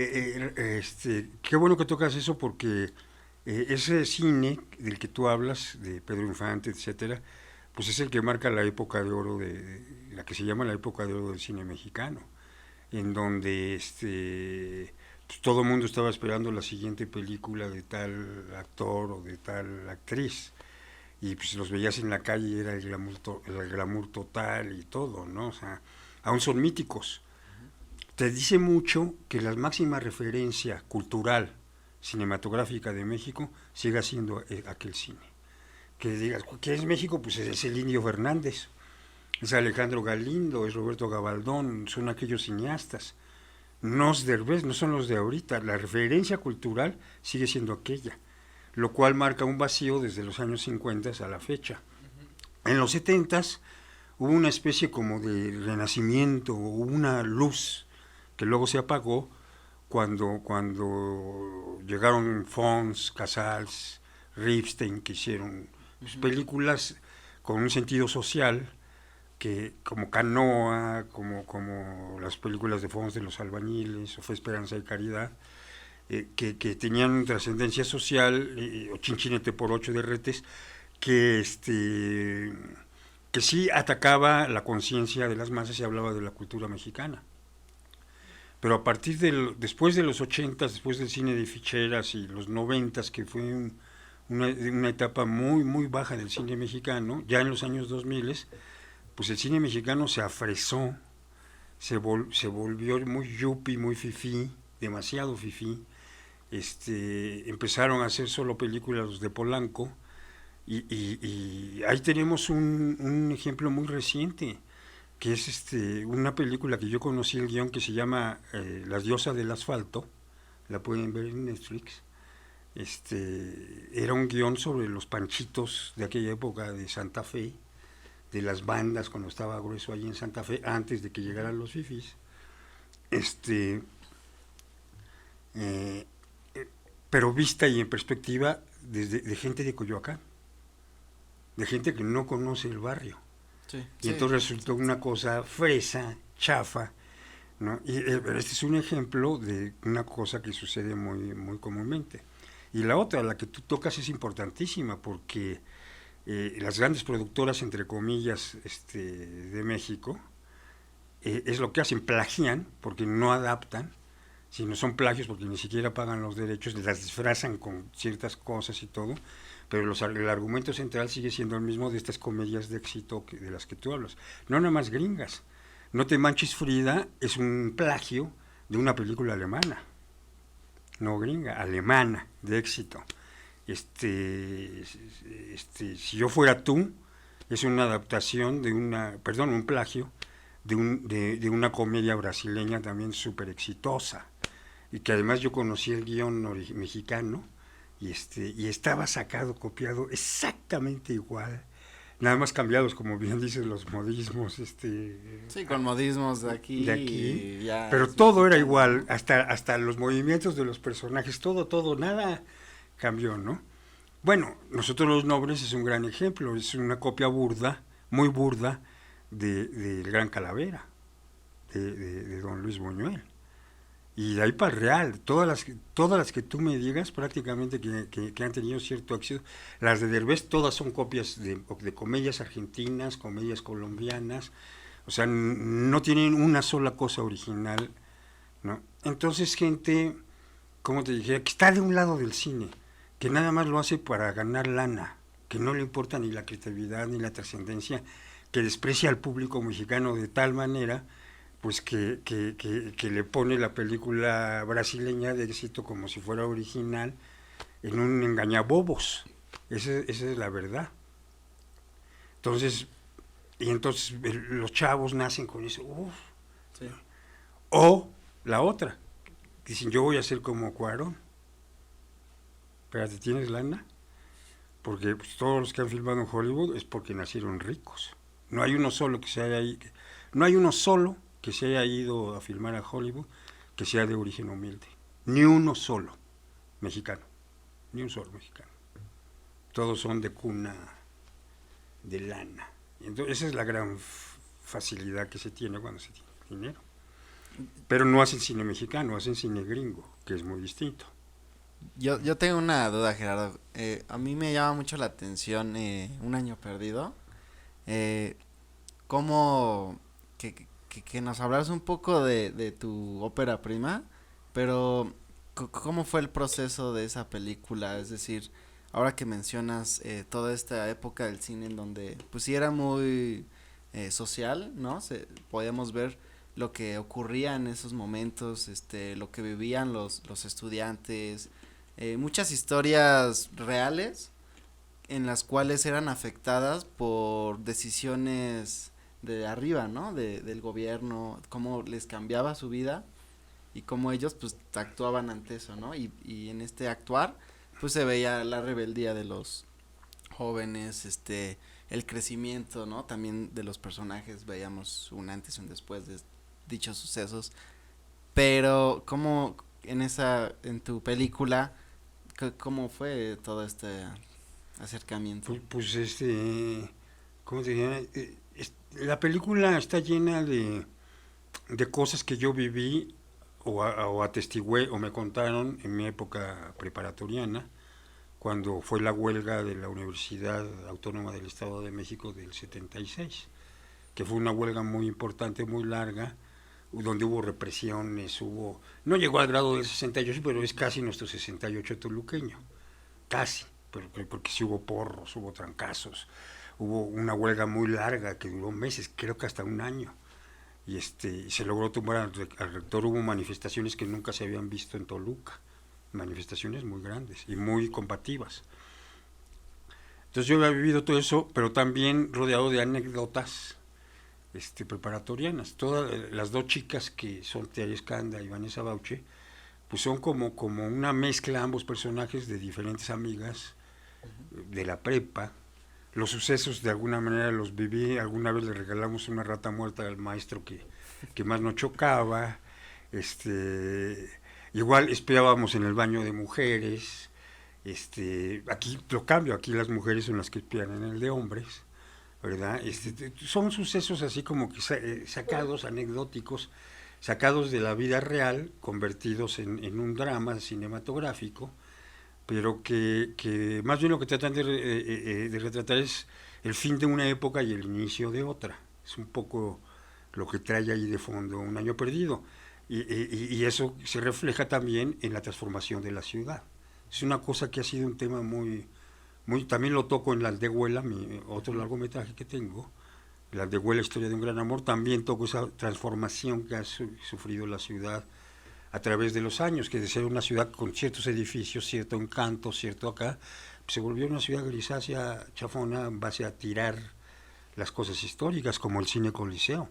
Qué bueno que tocas eso porque ese cine del que tú hablas, de Pedro Infante, etcétera, pues es el que marca la época de oro de la que se llama la época de oro del cine mexicano, en donde pues todo el mundo estaba esperando la siguiente película de tal actor o de tal actriz, y pues los veías en la calle y era el glamour total y todo, ¿no? O sea, aún son míticos. Te dice mucho que la máxima referencia cultural cinematográfica de México siga siendo aquel cine. Que digas, ¿qué es México? Pues es el Indio Fernández, es Alejandro Galindo, es Roberto Gabaldón, son aquellos cineastas. No es Derbez, no son los de ahorita. La referencia cultural sigue siendo aquella, lo cual marca un vacío desde los años 50 a la fecha. En los 70 hubo una especie como de renacimiento, hubo una luz que luego se apagó cuando llegaron Fons, Casals, Ripstein, que hicieron películas con un sentido social, que como Canoa, como las películas de Fons de los albañiles, o Fue Esperanza y Caridad, que tenían trascendencia social, o Chinchinete por 8 de Retes, que sí atacaba la conciencia de las masas y hablaba de la cultura mexicana. Pero a partir después de los 80, después del cine de ficheras y los 90, que fue una etapa muy, muy baja del cine mexicano, ya en los años 2000, pues el cine mexicano se afresó, se volvió muy yuppie, muy fifí, demasiado fifí. Empezaron a hacer solo películas de Polanco, y ahí tenemos un ejemplo muy reciente, que es una película que yo conocí el guión, que se llama Las diosas del asfalto, la pueden ver en Netflix. Era un guión sobre los panchitos de aquella época de Santa Fe, de las bandas cuando estaba grueso allí en Santa Fe, antes de que llegaran los fifis. Pero vista y en perspectiva de gente de Coyoacán, de gente que no conoce el barrio. Sí. Y entonces resultó una cosa fresa, chafa, ¿no? Y este es un ejemplo de una cosa que sucede muy, muy comúnmente. Y la otra, la que tú tocas, es importantísima, porque las grandes productoras, entre comillas, de México, es lo que hacen, plagian, porque no adaptan, sino son plagios porque ni siquiera pagan los derechos, las disfrazan con ciertas cosas y todo, pero el argumento central sigue siendo el mismo de estas comedias de éxito de las que tú hablas. No nada más gringas. No te manches, Frida es un plagio de una película alemana, no gringa, alemana, de éxito. Si yo fuera tú, es una adaptación de un plagio de una comedia brasileña también súper exitosa, y que además yo conocí el guión mexicano, y estaba copiado exactamente igual, nada más cambiados, como bien dices, los modismos, Sí, con modismos de aquí, y ya pero es todo era mexicano, igual, ¿no? hasta los movimientos de los personajes, todo, nada cambió, ¿no? Bueno, Nosotros los Nobles es un gran ejemplo, es una copia burda, muy burda, del Gran Calavera, de don Luis Buñuel. Y de ahí para el Real, todas las que tú me digas prácticamente que han tenido cierto éxito, las de Derbez todas son copias de comedias argentinas, comedias colombianas, o sea, no tienen una sola cosa original, ¿no? Entonces gente, como te dije, que está de un lado del cine, que nada más lo hace para ganar lana, que no le importa ni la creatividad ni la trascendencia, que desprecia al público mexicano de tal manera pues que le pone la película brasileña de éxito como si fuera original en un engañabobos. Esa es la verdad. Entonces, los chavos nacen con eso. Uf. Sí. O la otra, dicen yo voy a ser como Cuarón. Espérate, ¿tienes lana? Porque pues, todos los que han filmado en Hollywood es porque nacieron ricos. No hay uno solo no hay uno solo que se haya ido a filmar a Hollywood que sea de origen humilde. Ni uno solo mexicano. Ni un solo mexicano. Todos son de cuna de lana. Entonces, esa es la gran facilidad que se tiene cuando se tiene dinero. Pero no hacen cine mexicano, hacen cine gringo, que es muy distinto. Yo tengo una duda, Gerardo. A mí me llama mucho la atención Un Año Perdido. ¿Cómo que nos hablaras un poco de tu ópera prima, pero ¿cómo fue el proceso de esa película? Es decir, ahora que mencionas toda esta época del cine en donde pues sí era muy social, ¿no? Podíamos ver lo que ocurría en esos momentos, lo que vivían los estudiantes, muchas historias reales en las cuales eran afectadas por decisiones de arriba, ¿no? Del gobierno, cómo les cambiaba su vida y cómo ellos pues actuaban ante eso, ¿no? Y en este actuar pues se veía la rebeldía de los jóvenes, el crecimiento, ¿no? También de los personajes, veíamos un antes y un después de dichos sucesos, pero cómo en tu película, cómo fue todo este acercamiento. ¿Cómo te diría? La película está llena de cosas que yo viví o atestigué o me contaron en mi época preparatoriana, cuando fue la huelga de la Universidad Autónoma del Estado de México del 76, que fue una huelga muy importante, muy larga, donde hubo represiones, no llegó al grado del 68, pero es casi nuestro 68 toluqueño, casi, porque sí hubo porros, hubo trancazos, hubo una huelga muy larga que duró meses, creo que hasta un año, y se logró tumbar al rector, hubo manifestaciones que nunca se habían visto en Toluca, manifestaciones muy grandes y muy combativas. Entonces yo había vivido todo eso, pero también rodeado de anécdotas preparatorianas. Todas las dos chicas que son Tea Escanda y Vanessa Bauche, pues son como una mezcla, ambos personajes, de diferentes amigas de la prepa. Los sucesos de alguna manera los viví, alguna vez le regalamos una rata muerta al maestro que más nos chocaba, igual espiábamos en el baño de mujeres, aquí lo cambio, aquí las mujeres son las que espían en el de hombres, ¿verdad? Son sucesos así como que sacados, anecdóticos, sacados de la vida real, convertidos en un drama cinematográfico, pero que más bien lo que tratan de retratar es el fin de una época y el inicio de otra. Es un poco lo que trae ahí de fondo Un Año Perdido. Y eso se refleja también en la transformación de la ciudad. Es una cosa que ha sido un tema también lo toco en La Aldehuela, otro largometraje que tengo, La Aldehuela, Historia de un Gran Amor, también toco esa transformación que ha sufrido la ciudad a través de los años, que de ser una ciudad con ciertos edificios, cierto encanto, cierto acá, pues se volvió una ciudad grisácea, chafona, en base a tirar las cosas históricas, como el cine Coliseo,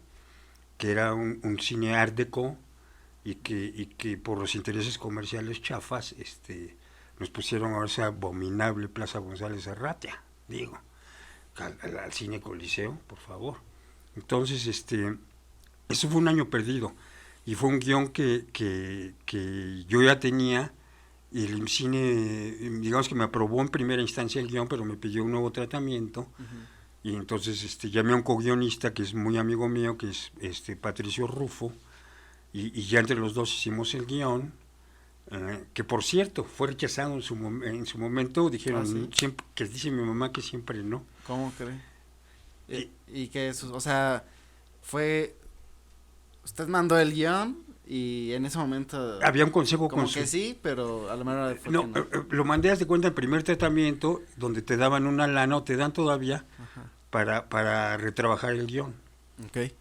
que era un cine art déco y que por los intereses comerciales chafas nos pusieron a esa abominable Plaza González Arratia, digo, al Cine Coliseo, por favor. Entonces, eso fue un año perdido. Y fue un guión que yo ya tenía, y el IMCINE, digamos que me aprobó en primera instancia el guión, pero me pidió un nuevo tratamiento. Y entonces llamé a un co-guionista que es muy amigo mío, que es Patricio Rufo, y ya entre los dos hicimos el guión, que por cierto fue rechazado en su momento. Dijeron, ¿sí? Siempre, que dice mi mamá que siempre no. ¿Cómo cree? Y que eso, o sea, fue, usted mandó el guión y en ese momento Había un consejo como que sí, pero a lo mejor fue no, que no. lo mandé, haz de cuenta, en primer tratamiento, donde te daban una lana, o te dan todavía, Ajá. para retrabajar el guión. Okay.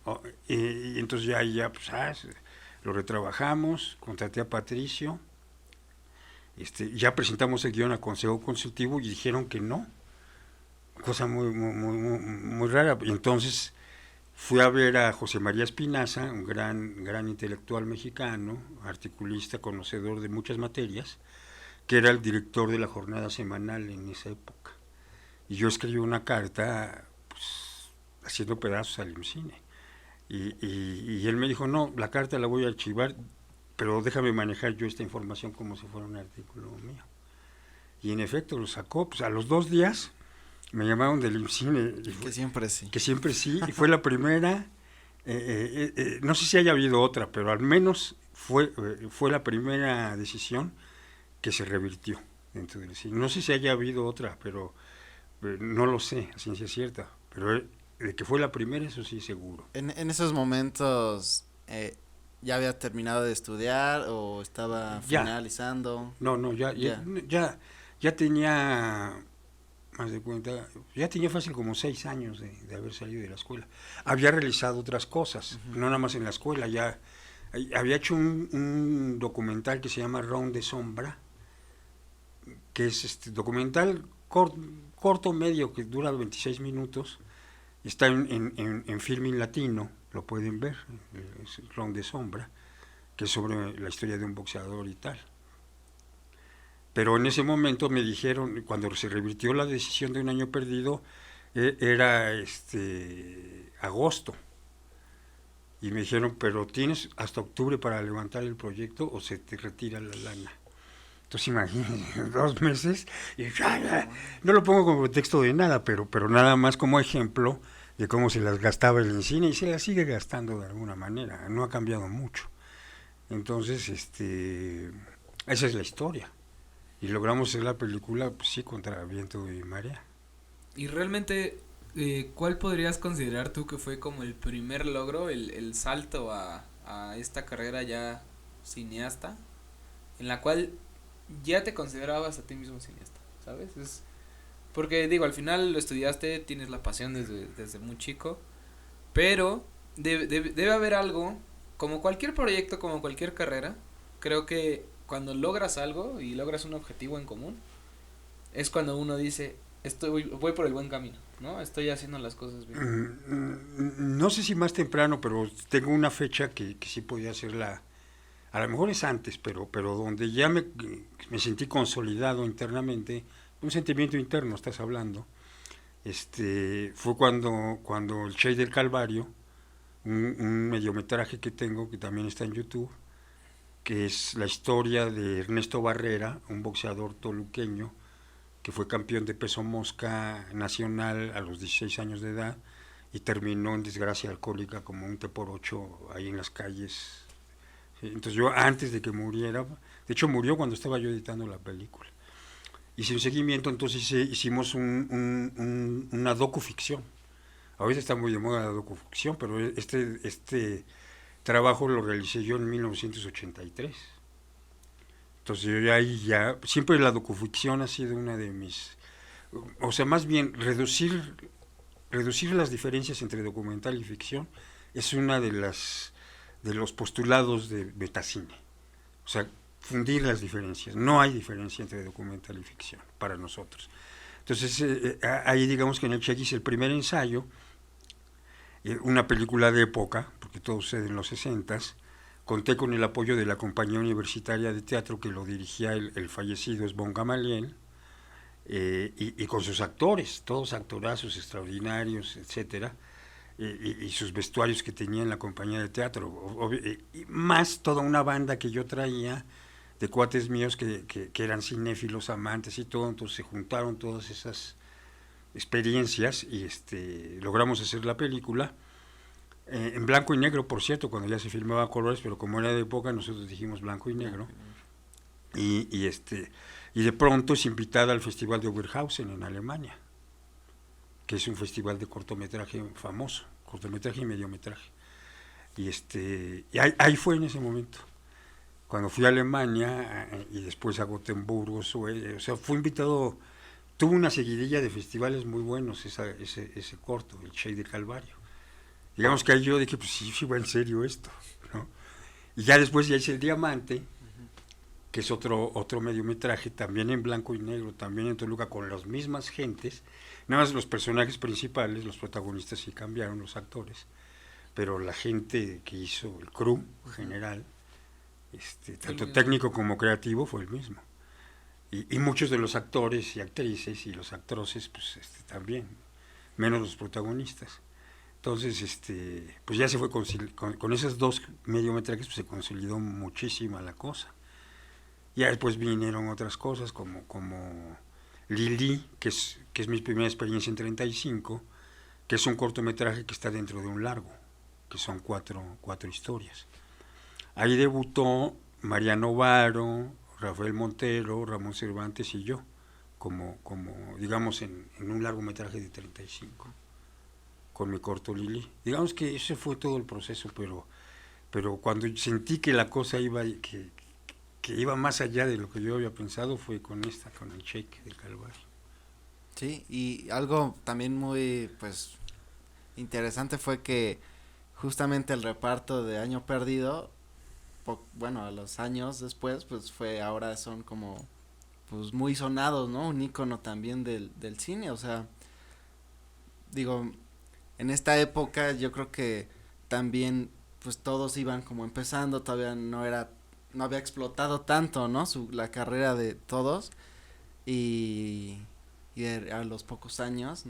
Y entonces ya pues, lo retrabajamos, contraté a Patricio, ya presentamos el guión al Consejo Consultivo y dijeron que no, cosa muy rara. Y entonces fui a ver a José María Espinaza, un gran intelectual mexicano, articulista, conocedor de muchas materias, que era el director de la jornada semanal en esa época. Y yo escribí una carta, pues, haciendo pedazos al IMCINE. Y él me dijo, no, la carta la voy a archivar, pero déjame manejar yo esta información como si fuera un artículo mío. Y en efecto lo sacó. Pues a los 2 días me llamaron del IMCINE. Que siempre sí. Que siempre sí, y fue la primera, no sé si haya habido otra, pero al menos fue la primera decisión que se revirtió dentro del cine. No sé si haya habido otra, pero no lo sé, a ciencia cierta, pero de que fue la primera, eso sí, seguro. En esos momentos, ¿ya había terminado de estudiar o estaba Ya. finalizando? No, ya tenía, más de cuenta, ya tenía fácil como 6 años de haber salido de la escuela. Había realizado otras cosas, no nada más en la escuela, ya había hecho un documental que se llama Round de Sombra, que es documental corto, medio, que dura 26 minutos, está en Filmin Latino, lo pueden ver, es Round de Sombra, que es sobre la historia de un boxeador y tal. Pero en ese momento me dijeron, cuando se revirtió la decisión de un año perdido, era agosto, y me dijeron, pero tienes hasta octubre para levantar el proyecto o se te retira la lana. Entonces imagínense, 2 meses, y no lo pongo como pretexto de nada, pero nada más como ejemplo de cómo se las gastaba el cine, y se las sigue gastando de alguna manera, no ha cambiado mucho. Entonces, esa es la historia. Y logramos hacer la película, pues sí, contra viento y marea. Y realmente, ¿cuál podrías considerar tú que fue como el primer logro, el salto a esta carrera ya cineasta, en la cual ya te considerabas a ti mismo cineasta, ¿sabes? Porque digo, al final lo estudiaste, tienes la pasión desde muy chico, pero debe haber algo, como cualquier proyecto, como cualquier carrera, creo que cuando logras algo y logras un objetivo en común, es cuando uno dice, voy por el buen camino, ¿no? Estoy haciendo las cosas bien. No sé si más temprano, pero tengo una fecha que sí podía hacerla. A lo mejor es antes, pero donde ya me sentí consolidado internamente, un sentimiento interno, estás hablando, fue cuando el Che del Calvario, un mediometraje que tengo, que también está en YouTube, que es la historia de Ernesto Barrera, un boxeador toluqueño, que fue campeón de peso mosca nacional a los 16 años de edad, y terminó en desgracia alcohólica como un T-por-8 ahí en las calles. Entonces yo, antes de que muriera, de hecho murió cuando estaba yo editando la película, hice un seguimiento. Entonces hicimos una docuficción. Ahorita está muy de moda la docuficción, pero este trabajo lo realicé yo en 1983. Entonces yo ahí siempre la docuficción ha sido una de mis, o sea, más bien reducir las diferencias entre documental y ficción es una de los postulados de Metacine. O sea, fundir las diferencias. No hay diferencia entre documental y ficción para nosotros. Entonces, ahí digamos que en el Che hice el primer ensayo, una película de época, porque todo sucede en los 60s. Conté con el apoyo de la Compañía Universitaria de Teatro, que lo dirigía el fallecido Svon Gamaliel. y con sus actores, todos actorazos extraordinarios, etcétera, y sus vestuarios que tenía en la compañía de teatro, y más toda una banda que yo traía de cuates míos que eran cinéfilos, amantes y todo, entonces se juntaron todas esas experiencias y logramos hacer la película en blanco y negro, por cierto, cuando ya se filmaba a colores, pero como era de época nosotros dijimos blanco y negro. Y de pronto es invitada al Festival de Oberhausen en Alemania, que es un festival de cortometraje famoso, cortometraje y mediometraje. Y ahí fue en ese momento, cuando fui a Alemania y después a Gotemburgo, o sea, fue invitado, tuvo una seguidilla de festivales muy buenos ese corto, el Shade de Calvario. Digamos que ahí yo dije, pues sí va en serio esto, ¿no? Y ya después ya hice El Diamante, que es otro mediometraje, también en blanco y negro, también en Toluca, con las mismas gentes, nada más los personajes principales, los protagonistas sí cambiaron, los actores, pero la gente que hizo el crew general, tanto técnico como creativo, fue el mismo. Y muchos de los actores y actrices y los actores, pues también, menos los protagonistas. Entonces, pues ya se fue con esos dos mediometrajes, pues se consolidó muchísima la cosa. Ya después vinieron otras cosas como Lili, que es mi primera experiencia en 35, que es un cortometraje que está dentro de un largo, que son cuatro historias. Ahí debutó Mariano Varo, Rafael Montero, Ramón Cervantes y yo, como digamos, en un largometraje de 35, con mi corto Lili. Digamos que ese fue todo el proceso, pero cuando sentí que la cosa iba, que iba más allá de lo que yo había pensado, fue con el Shake del Calvario. Sí, y algo también muy, pues, interesante fue que justamente el reparto de Año Perdido, bueno, a los años después, pues ahora son como, pues, muy sonados, ¿no? Un ícono también del cine, o sea, digo, en esta época yo creo que también, pues, todos iban como empezando, todavía no había explotado tanto, ¿no? La carrera de todos, y a los pocos años,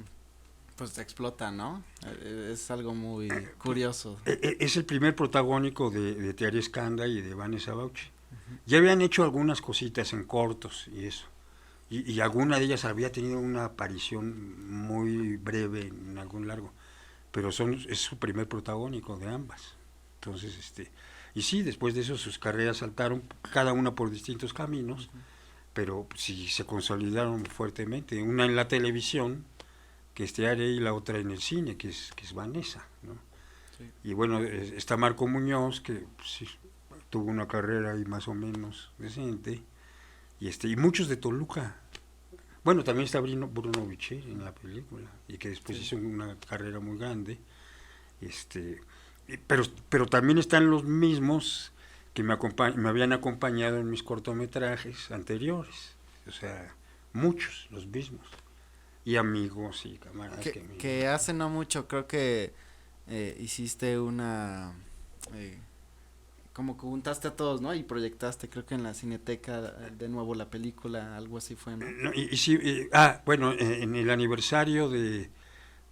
pues explota, ¿no? Es algo muy curioso. Es el primer protagónico de Thierry Scanda y de Vanessa Bauchi. Ya habían hecho algunas cositas en cortos y eso. Y alguna de ellas había tenido una aparición muy breve en algún largo. Pero es su primer protagónico de ambas. Entonces, y sí, después de eso sus carreras saltaron, cada una por distintos caminos, pero sí se consolidaron fuertemente. Una en la televisión, que es Thierry, y la otra en el cine, que es Vanessa, ¿no? Sí. Y bueno, está Marco Muñoz, que pues, sí, tuvo una carrera ahí más o menos decente, y muchos de Toluca. Bueno, también está Bruno Bichir en la película, y que después hizo una carrera muy grande. Pero también están los mismos que me habían acompañado en mis cortometrajes anteriores, o sea, muchos, los mismos, y amigos y camaradas. Que hace no mucho creo que hiciste una, como que juntaste a todos, ¿no? Y proyectaste, creo que en la Cineteca, de nuevo la película, algo así fue, ¿no? Sí, bueno, en el aniversario de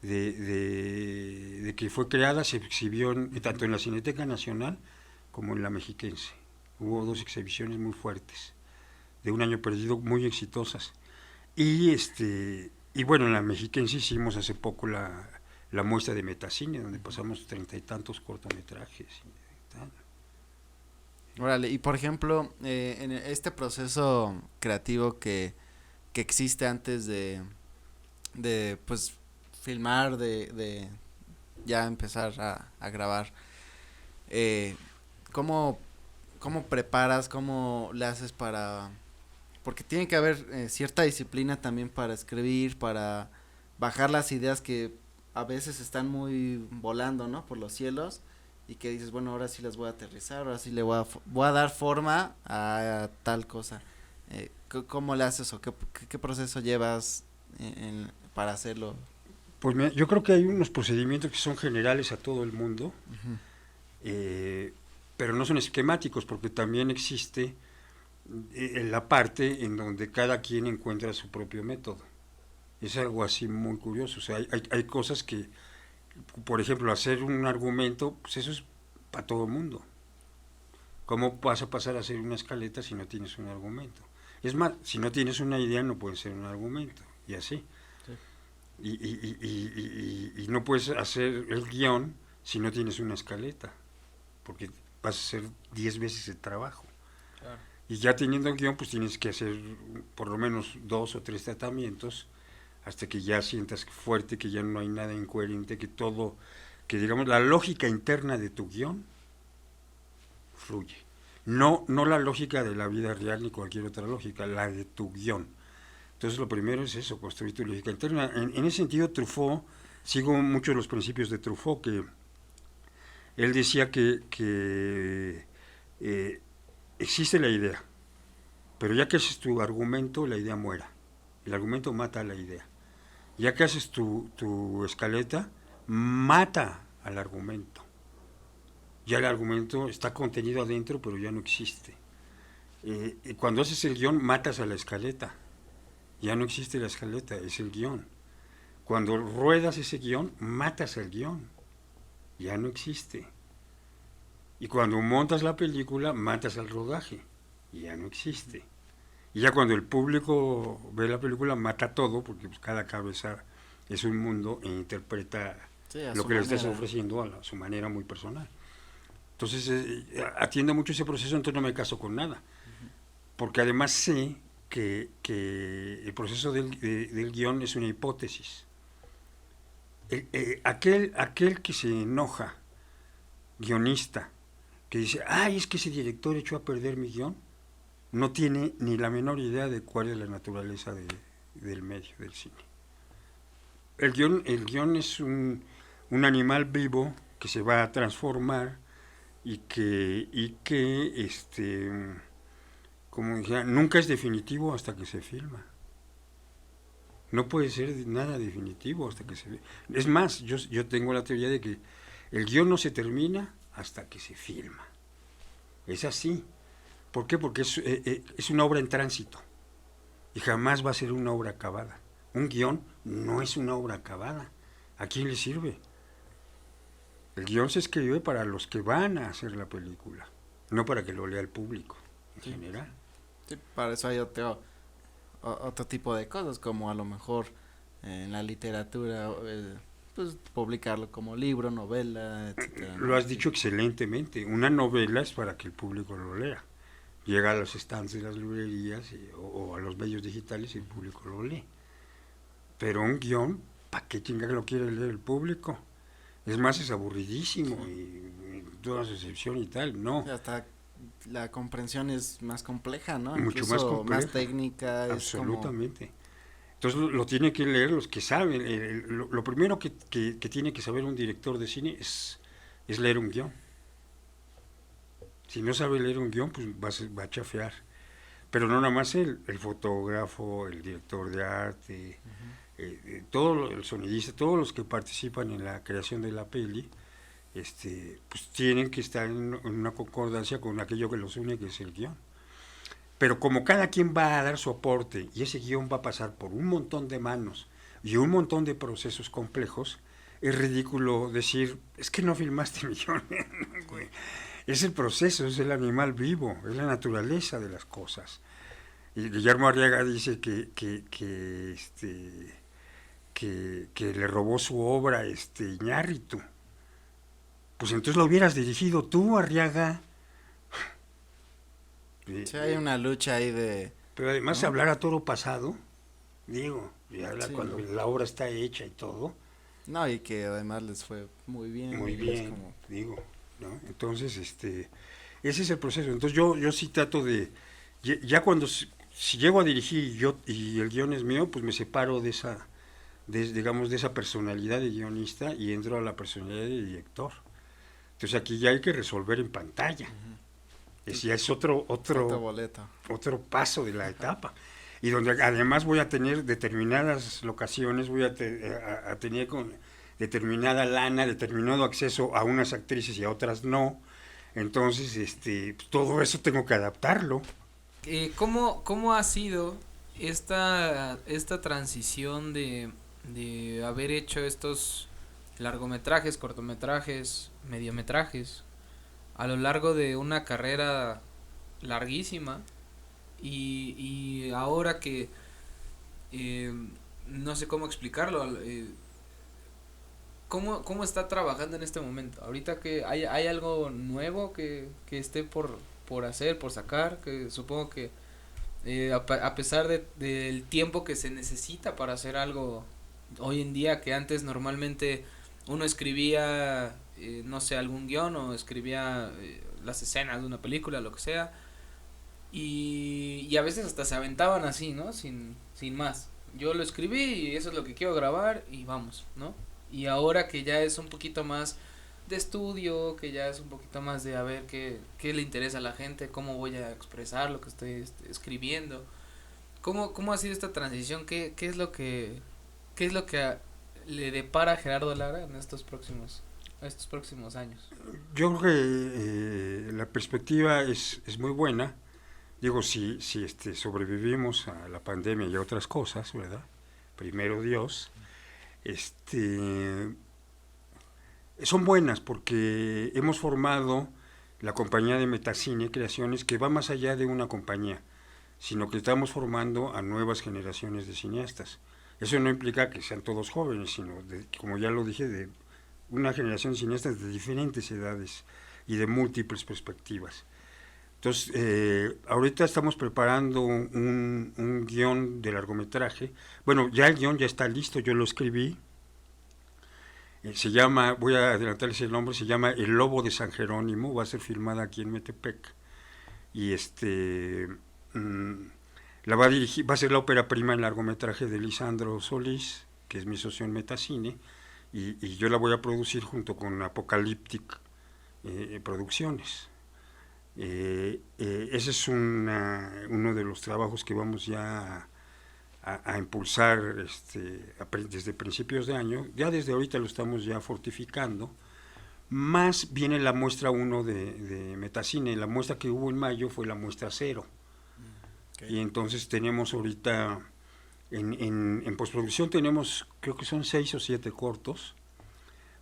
que fue creada, se exhibió tanto en la Cineteca Nacional como en la Mexiquense. Hubo dos exhibiciones muy fuertes, de Un Año Perdido, muy exitosas. Y bueno, en la Mexiquense hicimos hace poco la muestra de Metacine, donde pasamos 30 y tantos cortometrajes. Órale, y por ejemplo, en este proceso creativo que existe antes de pues filmar, de ya empezar a grabar, ¿cómo preparas, cómo le haces porque tiene que haber cierta disciplina también para escribir, para bajar las ideas que a veces están muy volando, ¿no? Por los cielos, y que dices, bueno, ahora sí las voy a aterrizar, ahora sí le voy a dar forma a tal cosa. ¿Cómo le haces o qué proceso llevas para hacerlo? Pues mira, yo creo que hay unos procedimientos que son generales a todo el mundo, pero no son esquemáticos, porque también existe la parte en donde cada quien encuentra su propio método. Es algo así muy curioso. O sea, hay cosas que, por ejemplo, hacer un argumento, pues eso es para todo el mundo. ¿Cómo vas a pasar a hacer una escaleta si no tienes un argumento? Es más, si no tienes una idea no puede ser un argumento, y así. Sí. Y no puedes hacer el guión si no tienes una escaleta, porque vas a hacer 10 veces el trabajo. Claro. Y ya teniendo el guión, pues tienes que hacer por lo menos 2 o 3 tratamientos hasta que ya sientas fuerte, que ya no hay nada incoherente, que todo, que digamos la lógica interna de tu guión fluye. No la lógica de la vida real ni cualquier otra lógica, la de tu guión. Entonces lo primero es eso, construir tu lógica interna. En ese sentido, Truffaut, sigo mucho los principios de Truffaut, que él decía que existe la idea, pero ya que haces tu argumento, la idea muera. El argumento mata a la idea. Ya que haces tu escaleta, mata al argumento. Ya el argumento está contenido adentro, pero ya no existe. Y cuando haces el guión, matas a la escaleta. Ya no existe la escaleta, es el guión. Cuando ruedas ese guión, matas el guión. Ya no existe. Y cuando montas la película, matas al rodaje. Ya no existe. Y ya cuando el público ve la película, mata todo, porque pues, cada cabeza es un mundo e interpreta lo que le estás ofreciendo a su manera muy personal. Entonces, atiendo mucho ese proceso, entonces no me caso con nada. Porque además sé que el proceso del guión es una hipótesis. Aquel que se enoja, guionista, que dice, ay, es que ese director echó a perder mi guión, no tiene ni la menor idea de cuál es la naturaleza del medio, del cine. El guión es un animal vivo que se va a transformar y que como dijera, nunca es definitivo hasta que se filma. No puede ser nada definitivo hasta que se ve. Es más, yo tengo la teoría de que el guión no se termina hasta que se filma. Es así. ¿Por qué? Porque es una obra en tránsito y jamás va a ser una obra acabada. Un guión no es una obra acabada. ¿A quién le sirve? El guión se escribe para los que van a hacer la película, no para que lo lea el público en general. Sí, para eso hay otro tipo de cosas, como a lo mejor en la literatura, pues publicarlo como libro, novela, etcétera, ¿no? Lo has dicho excelentemente. Una novela es para que el público lo lea. Llega a los stands de las librerías o a los medios digitales y el público lo lee. Pero un guión, ¿para qué chingar lo quiere leer el público? Es más, es aburridísimo y toda su excepción y tal, no. Hasta la comprensión es más compleja, ¿no? Mucho incluso más compleja. Más técnica. Absolutamente. Entonces lo tiene que leer los que saben. Lo primero que tiene que saber un director de cine es leer un guión. Si no sabe leer un guión, pues va a chafear. Pero no nada más el fotógrafo, el director de arte, el sonidista, todos los que participan en la creación de la peli, pues tienen que estar en una concordancia con aquello que los une, que es el guión. Pero como cada quien va a dar su aporte y ese guión va a pasar por un montón de manos y un montón de procesos complejos, es ridículo decir, es que no filmaste mi guión. Es el proceso, es el animal vivo, es la naturaleza de las cosas. Y Guillermo Arriaga dice que le robó su obra Iñárritu. Pues entonces lo hubieras dirigido tú, Arriaga. Sí, hay una lucha ahí de... Pero además, ¿no? hablar a toro pasado, digo, ya Sí, cuando la obra está hecha y todo. No, y que además les fue muy bien. Muy es bien, como... digo, ¿no? Entonces, ese es el proceso. Entonces yo sí trato de, ya cuando, si llego a dirigir y el guión es mío, pues me separo de esa, digamos, de esa personalidad de guionista y entro a la personalidad de director. Entonces aquí ya hay que resolver en pantalla. Ya es otro boleto. Otro paso de la etapa. Y donde además voy a tener determinadas locaciones, voy a tener con determinada lana, determinado acceso a unas actrices y a otras no. Entonces, todo eso tengo que adaptarlo. ¿Cómo ha sido esta transición de haber hecho estos largometrajes, cortometrajes, mediometrajes a lo largo de una carrera larguísima y ahora que eh, no sé cómo explicarlo, ¿cómo está trabajando en este momento? Ahorita que hay algo nuevo que esté por hacer, por sacar, que supongo que a pesar del tiempo que se necesita para hacer algo hoy en día, que antes normalmente uno escribía, no sé, algún guión o escribía las escenas de una película, lo que sea, y a veces hasta se aventaban así, ¿no? Sin más. Yo lo escribí y eso es lo que quiero grabar y vamos, ¿no? Y ahora que ya es un poquito más de estudio, que ya es un poquito más de a ver qué le interesa a la gente, cómo voy a expresar lo que estoy escribiendo. ¿Cómo ha sido esta transición? ¿Qué es lo que le depara a Gerardo Lara en estos próximos años? Yo creo que la perspectiva es muy buena. Digo, si sobrevivimos a la pandemia y a otras cosas, ¿verdad? Primero Dios, este, son buenas porque hemos formado la compañía de Metacine Creaciones, que va más allá de una compañía, sino que estamos formando a nuevas generaciones de cineastas. Eso no implica que sean todos jóvenes, sino, como ya lo dije, de una generación de cineastas de diferentes edades y de múltiples perspectivas. Entonces, ahorita estamos preparando un guión de largometraje. Bueno, ya el guión ya está listo, yo lo escribí. Se llama, voy a adelantarles el nombre, se llama El Lobo de San Jerónimo, va a ser filmada aquí en Metepec. Y la va a dirigir, va a ser la ópera prima en largometraje de Lisandro Solís, que es mi socio en Metacine, y yo la voy a producir junto con Apocalyptic Producciones. Ese es uno de los trabajos que vamos ya a impulsar desde principios de año. Ya desde ahorita lo estamos ya fortificando. Más viene la muestra 1 de Metacine. La muestra que hubo en mayo fue la muestra 0. Okay. Y entonces tenemos ahorita, en postproducción tenemos, creo que son 6 o 7 cortos,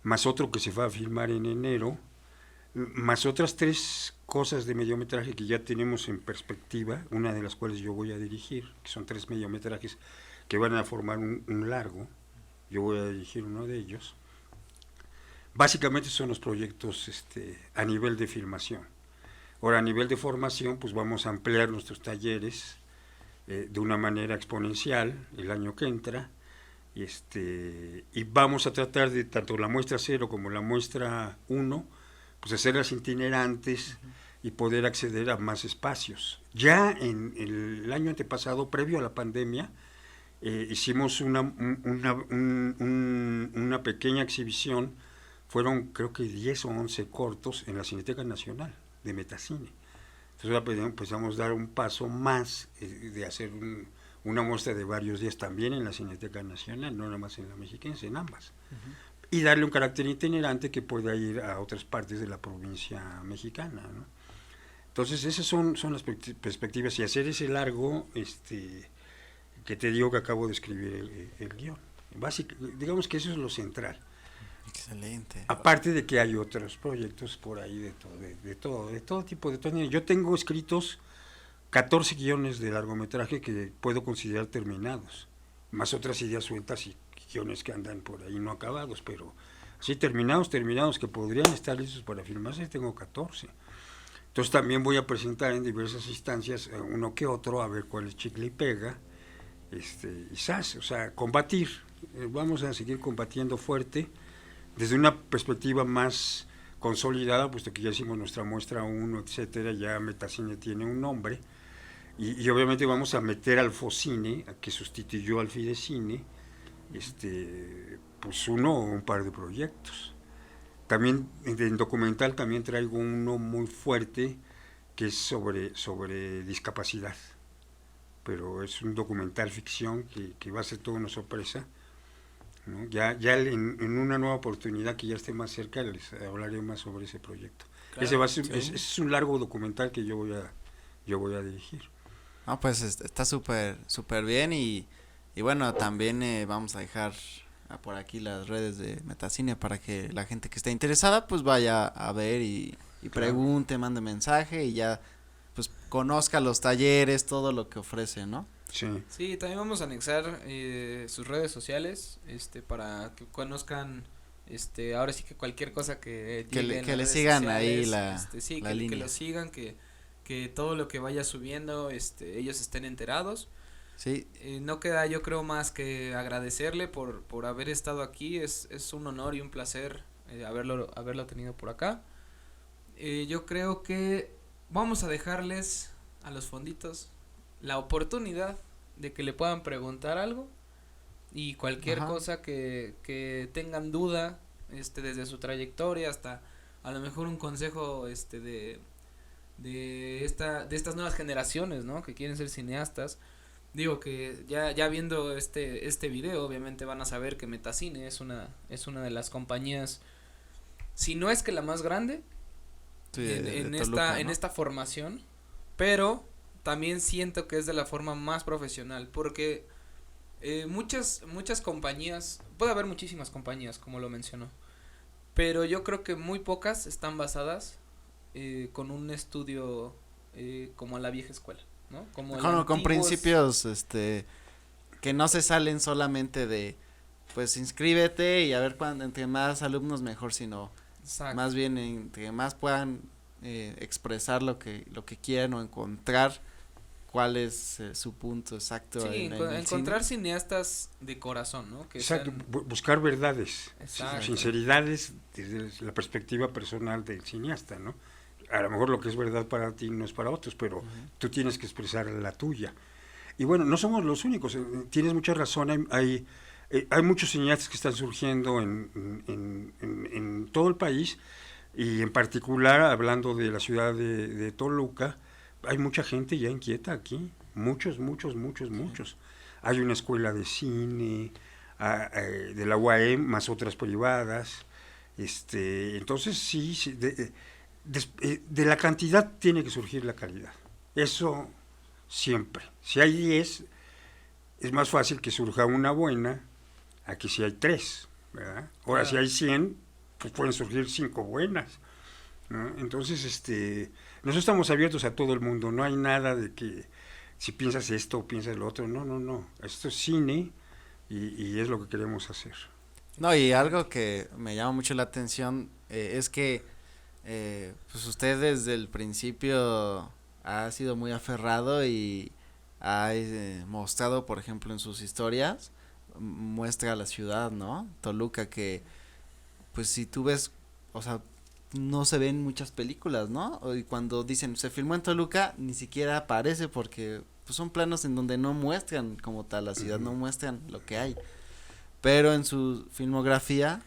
más otro que se va a filmar en enero, más otras 3 cosas de mediometraje que ya tenemos en perspectiva, una de las cuales yo voy a dirigir, que son 3 mediometrajes que van a formar un largo. Yo voy a dirigir uno de ellos. Básicamente son los proyectos a nivel de filmación. Ahora, a nivel de formación, pues vamos a ampliar nuestros talleres de una manera exponencial el año que entra, y vamos a tratar de, tanto la muestra 0 como la muestra 1, pues hacerlas itinerantes y poder acceder a más espacios. Ya en el año antepasado, previo a la pandemia, hicimos una pequeña exhibición. Fueron creo que 10 o 11 cortos en la Cineteca Nacional de Metacine. Entonces empezamos a dar un paso más de hacer una muestra de varios días también en la Cineteca Nacional, no nada más en la Mexiquense, en ambas. Y darle un carácter itinerante que pueda ir a otras partes de la provincia mexicana, ¿no? Entonces esas son las perspectivas, y hacer ese largo que te digo que acabo de escribir el guión. Digamos que eso es lo central. Excelente. Aparte de que hay otros proyectos por ahí de todo tipo de todo. Yo tengo escritos 14 guiones de largometraje que puedo considerar terminados, más otras ideas sueltas y guiones que andan por ahí no acabados, pero así terminados que podrían estar listos para filmarse, tengo 14. Entonces también voy a presentar en diversas instancias uno que otro, a ver cuál es chicle y pega, y o sea, combatir. Vamos a seguir combatiendo fuerte, desde una perspectiva más consolidada, puesto que ya hicimos nuestra muestra 1, etcétera, ya Metacine tiene un nombre, y obviamente vamos a meter al Focine, que sustituyó al Fidecine, pues uno o un par de proyectos. También en documental también traigo uno muy fuerte que es sobre discapacidad, pero es un documental ficción que va a ser toda una sorpresa, ¿no? Ya en una nueva oportunidad que ya esté más cerca les hablaré más sobre ese proyecto. Claro, ese va a ser, sí. Es un largo documental que yo voy a dirigir. No, pues está súper bien y bueno, también vamos a dejar por aquí las redes de Metacine para que la gente que esté interesada pues vaya a ver y Claro. pregunte, mande mensaje y ya pues conozca los talleres, todo lo que ofrece, ¿no? Sí. Sí, también vamos a anexar sus redes sociales, para que conozcan, ahora sí que cualquier cosa que llegue en Que las le redes sigan ahí sociales, sí, la que línea. lo sigan, que todo lo que vaya subiendo, ellos estén enterados. Sí, No queda, yo creo, más que agradecerle por haber estado aquí, es un honor y un placer haberlo tenido por acá. Yo creo que vamos a dejarles a los fonditos la oportunidad de que le puedan preguntar algo y cualquier ajá. cosa que tengan duda, desde su trayectoria hasta a lo mejor un consejo, de estas nuevas generaciones, ¿no? Que quieren ser cineastas. Digo que ya viendo este video, obviamente van a saber que Metacine es una de las compañías, si no es que la más grande, Sí, en Toluca, ¿no? esta formación, pero también siento que es de la forma más profesional, porque muchas compañías, puede haber muchísimas compañías, como lo mencionó, pero yo creo que muy pocas están basadas con un estudio como a la vieja escuela, ¿no? Como el Con antiguos. principios, que no se salen solamente de, pues inscríbete y a ver cuándo, entre más alumnos mejor, sino Exacto. más bien entre más puedan expresar lo que quieren o encontrar cuál es su punto exacto Sí, en el encontrar cine. cineastas de corazón, ¿no? Que Exacto, sean. buscar verdades, Exacto. sinceridades desde la perspectiva personal del cineasta, ¿no? A lo mejor lo que es verdad para ti no es para otros, pero tú tienes que expresar la tuya. Y bueno, no somos los únicos, tienes mucha razón, hay muchos cineastas que están surgiendo en todo el país y en particular, hablando de la ciudad de Toluca, hay mucha gente ya inquieta aquí, muchos. Hay una escuela de cine, de la UAM, más otras privadas. Entonces sí, de la cantidad tiene que surgir la calidad. Eso siempre. Si hay 10, es más fácil que surja una buena a que si hay 3, ¿verdad? Ahora, Claro. si hay 100, pues pueden surgir 5 buenas, ¿no? Entonces, nosotros estamos abiertos a todo el mundo, no hay nada de que si piensas esto o piensas lo otro, no, esto es cine y es lo que queremos hacer. No, y algo Exactamente. que me llama mucho la atención es que pues usted desde el principio ha sido muy aferrado y ha mostrado, por ejemplo, en sus historias, muestra la ciudad, ¿no? Toluca, que pues si tú ves, o sea, no se ven muchas películas, ¿no? Y cuando dicen se filmó en Toluca, ni siquiera aparece porque pues son planos en donde no muestran como tal la ciudad, Uh-huh. no muestran lo que hay. Pero en su filmografía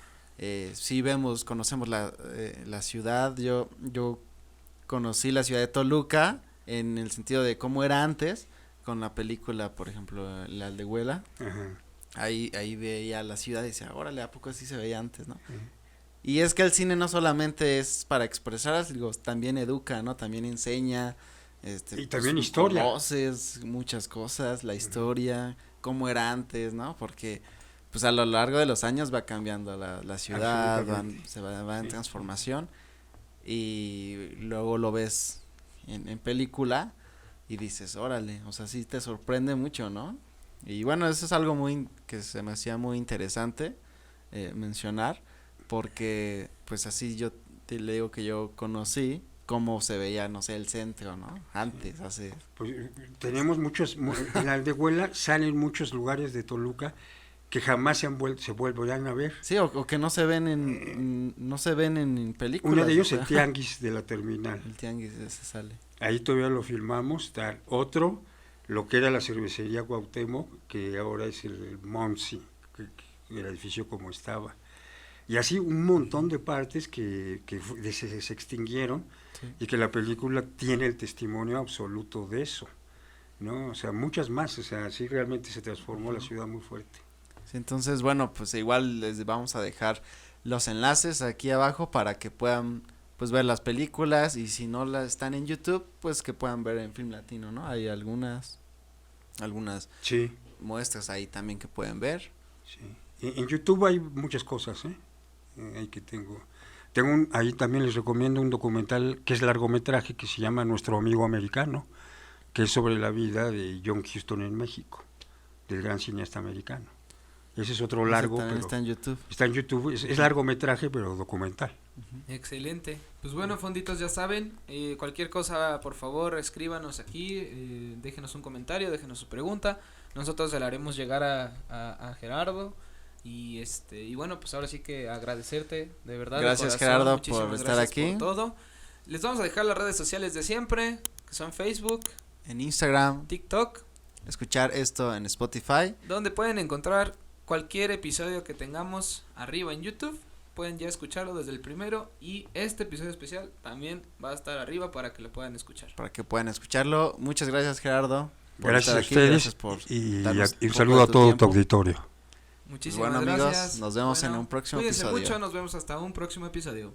sí vemos, conocemos la ciudad. Yo conocí la ciudad de Toluca en el sentido de cómo era antes, con la película, por ejemplo, La Aldehuela. Ajá. Ahí veía la ciudad y decía, órale, ¿a poco así se veía antes, no? Uh-huh. Y es que el cine no solamente es para expresar, digo, también educa, ¿no? También enseña, Y pues también historia. conoces muchas cosas, la Uh-huh. historia, cómo era antes, ¿no? Porque pues a lo largo de los años va cambiando la ciudad, Absolutamente. va en Sí. transformación y luego lo ves en película y dices, órale, o sea, sí te sorprende mucho, ¿no? Y bueno, eso es algo que se me hacía muy interesante mencionar, porque pues así yo le digo que yo conocí cómo se veía, no sé, el centro, ¿no? Antes, hace... Pues, tenemos en la Aldehuela salen muchos lugares de Toluca que jamás se vuelven a ver. Sí, o que no se ven no se ven en Uno de películas, o ellos, el sea, tianguis de la terminal. el tianguis ese sale. Ahí todavía lo filmamos. Tal. Otro, lo que era la cervecería Cuauhtémoc, que ahora es el Monsi, el edificio como estaba. Y así un montón de partes que se extinguieron Sí. y que la película tiene el testimonio absoluto de eso, ¿no? O sea, muchas más, o sea, sí realmente se transformó la ciudad muy fuerte. Sí, entonces, bueno, pues igual les vamos a dejar los enlaces aquí abajo para que puedan pues ver las películas, y si no las están en YouTube, pues que puedan ver en Film Latino, ¿no? Hay algunas Sí, muestras ahí también que pueden ver. sí. En YouTube hay muchas cosas, ¿eh? Ahí que ahí también les recomiendo un documental que es largometraje que se llama Nuestro Amigo Americano, que es sobre la vida de John Huston en México, del gran cineasta americano. Ese es otro Ese largo, también pero está en YouTube. está en YouTube, es largometraje pero documental. Excelente. Pues bueno, fonditos, ya saben, cualquier cosa, por favor, escríbanos aquí, déjenos un comentario, déjenos su pregunta. Nosotros se la haremos llegar a Gerardo. Y bueno, pues ahora sí que agradecerte, de verdad. Gracias, de corazón, Gerardo, muchísimas por estar gracias aquí. por todo. Les vamos a dejar las redes sociales de siempre, que son Facebook, En Instagram, TikTok, escuchar esto en Spotify. donde pueden encontrar cualquier episodio que tengamos arriba en YouTube. Pueden ya escucharlo desde el primero, y este episodio especial también va a estar arriba para que lo puedan escuchar. Para que puedan escucharlo. Muchas gracias, Gerardo, por Gracias estar a aquí. ustedes Gracias por y darnos un poco saludo de a todo tu tiempo. auditorio. Muchísimas Bueno, amigos, gracias. nos vemos en un próximo cuídense episodio. mucho, nos vemos hasta un próximo episodio.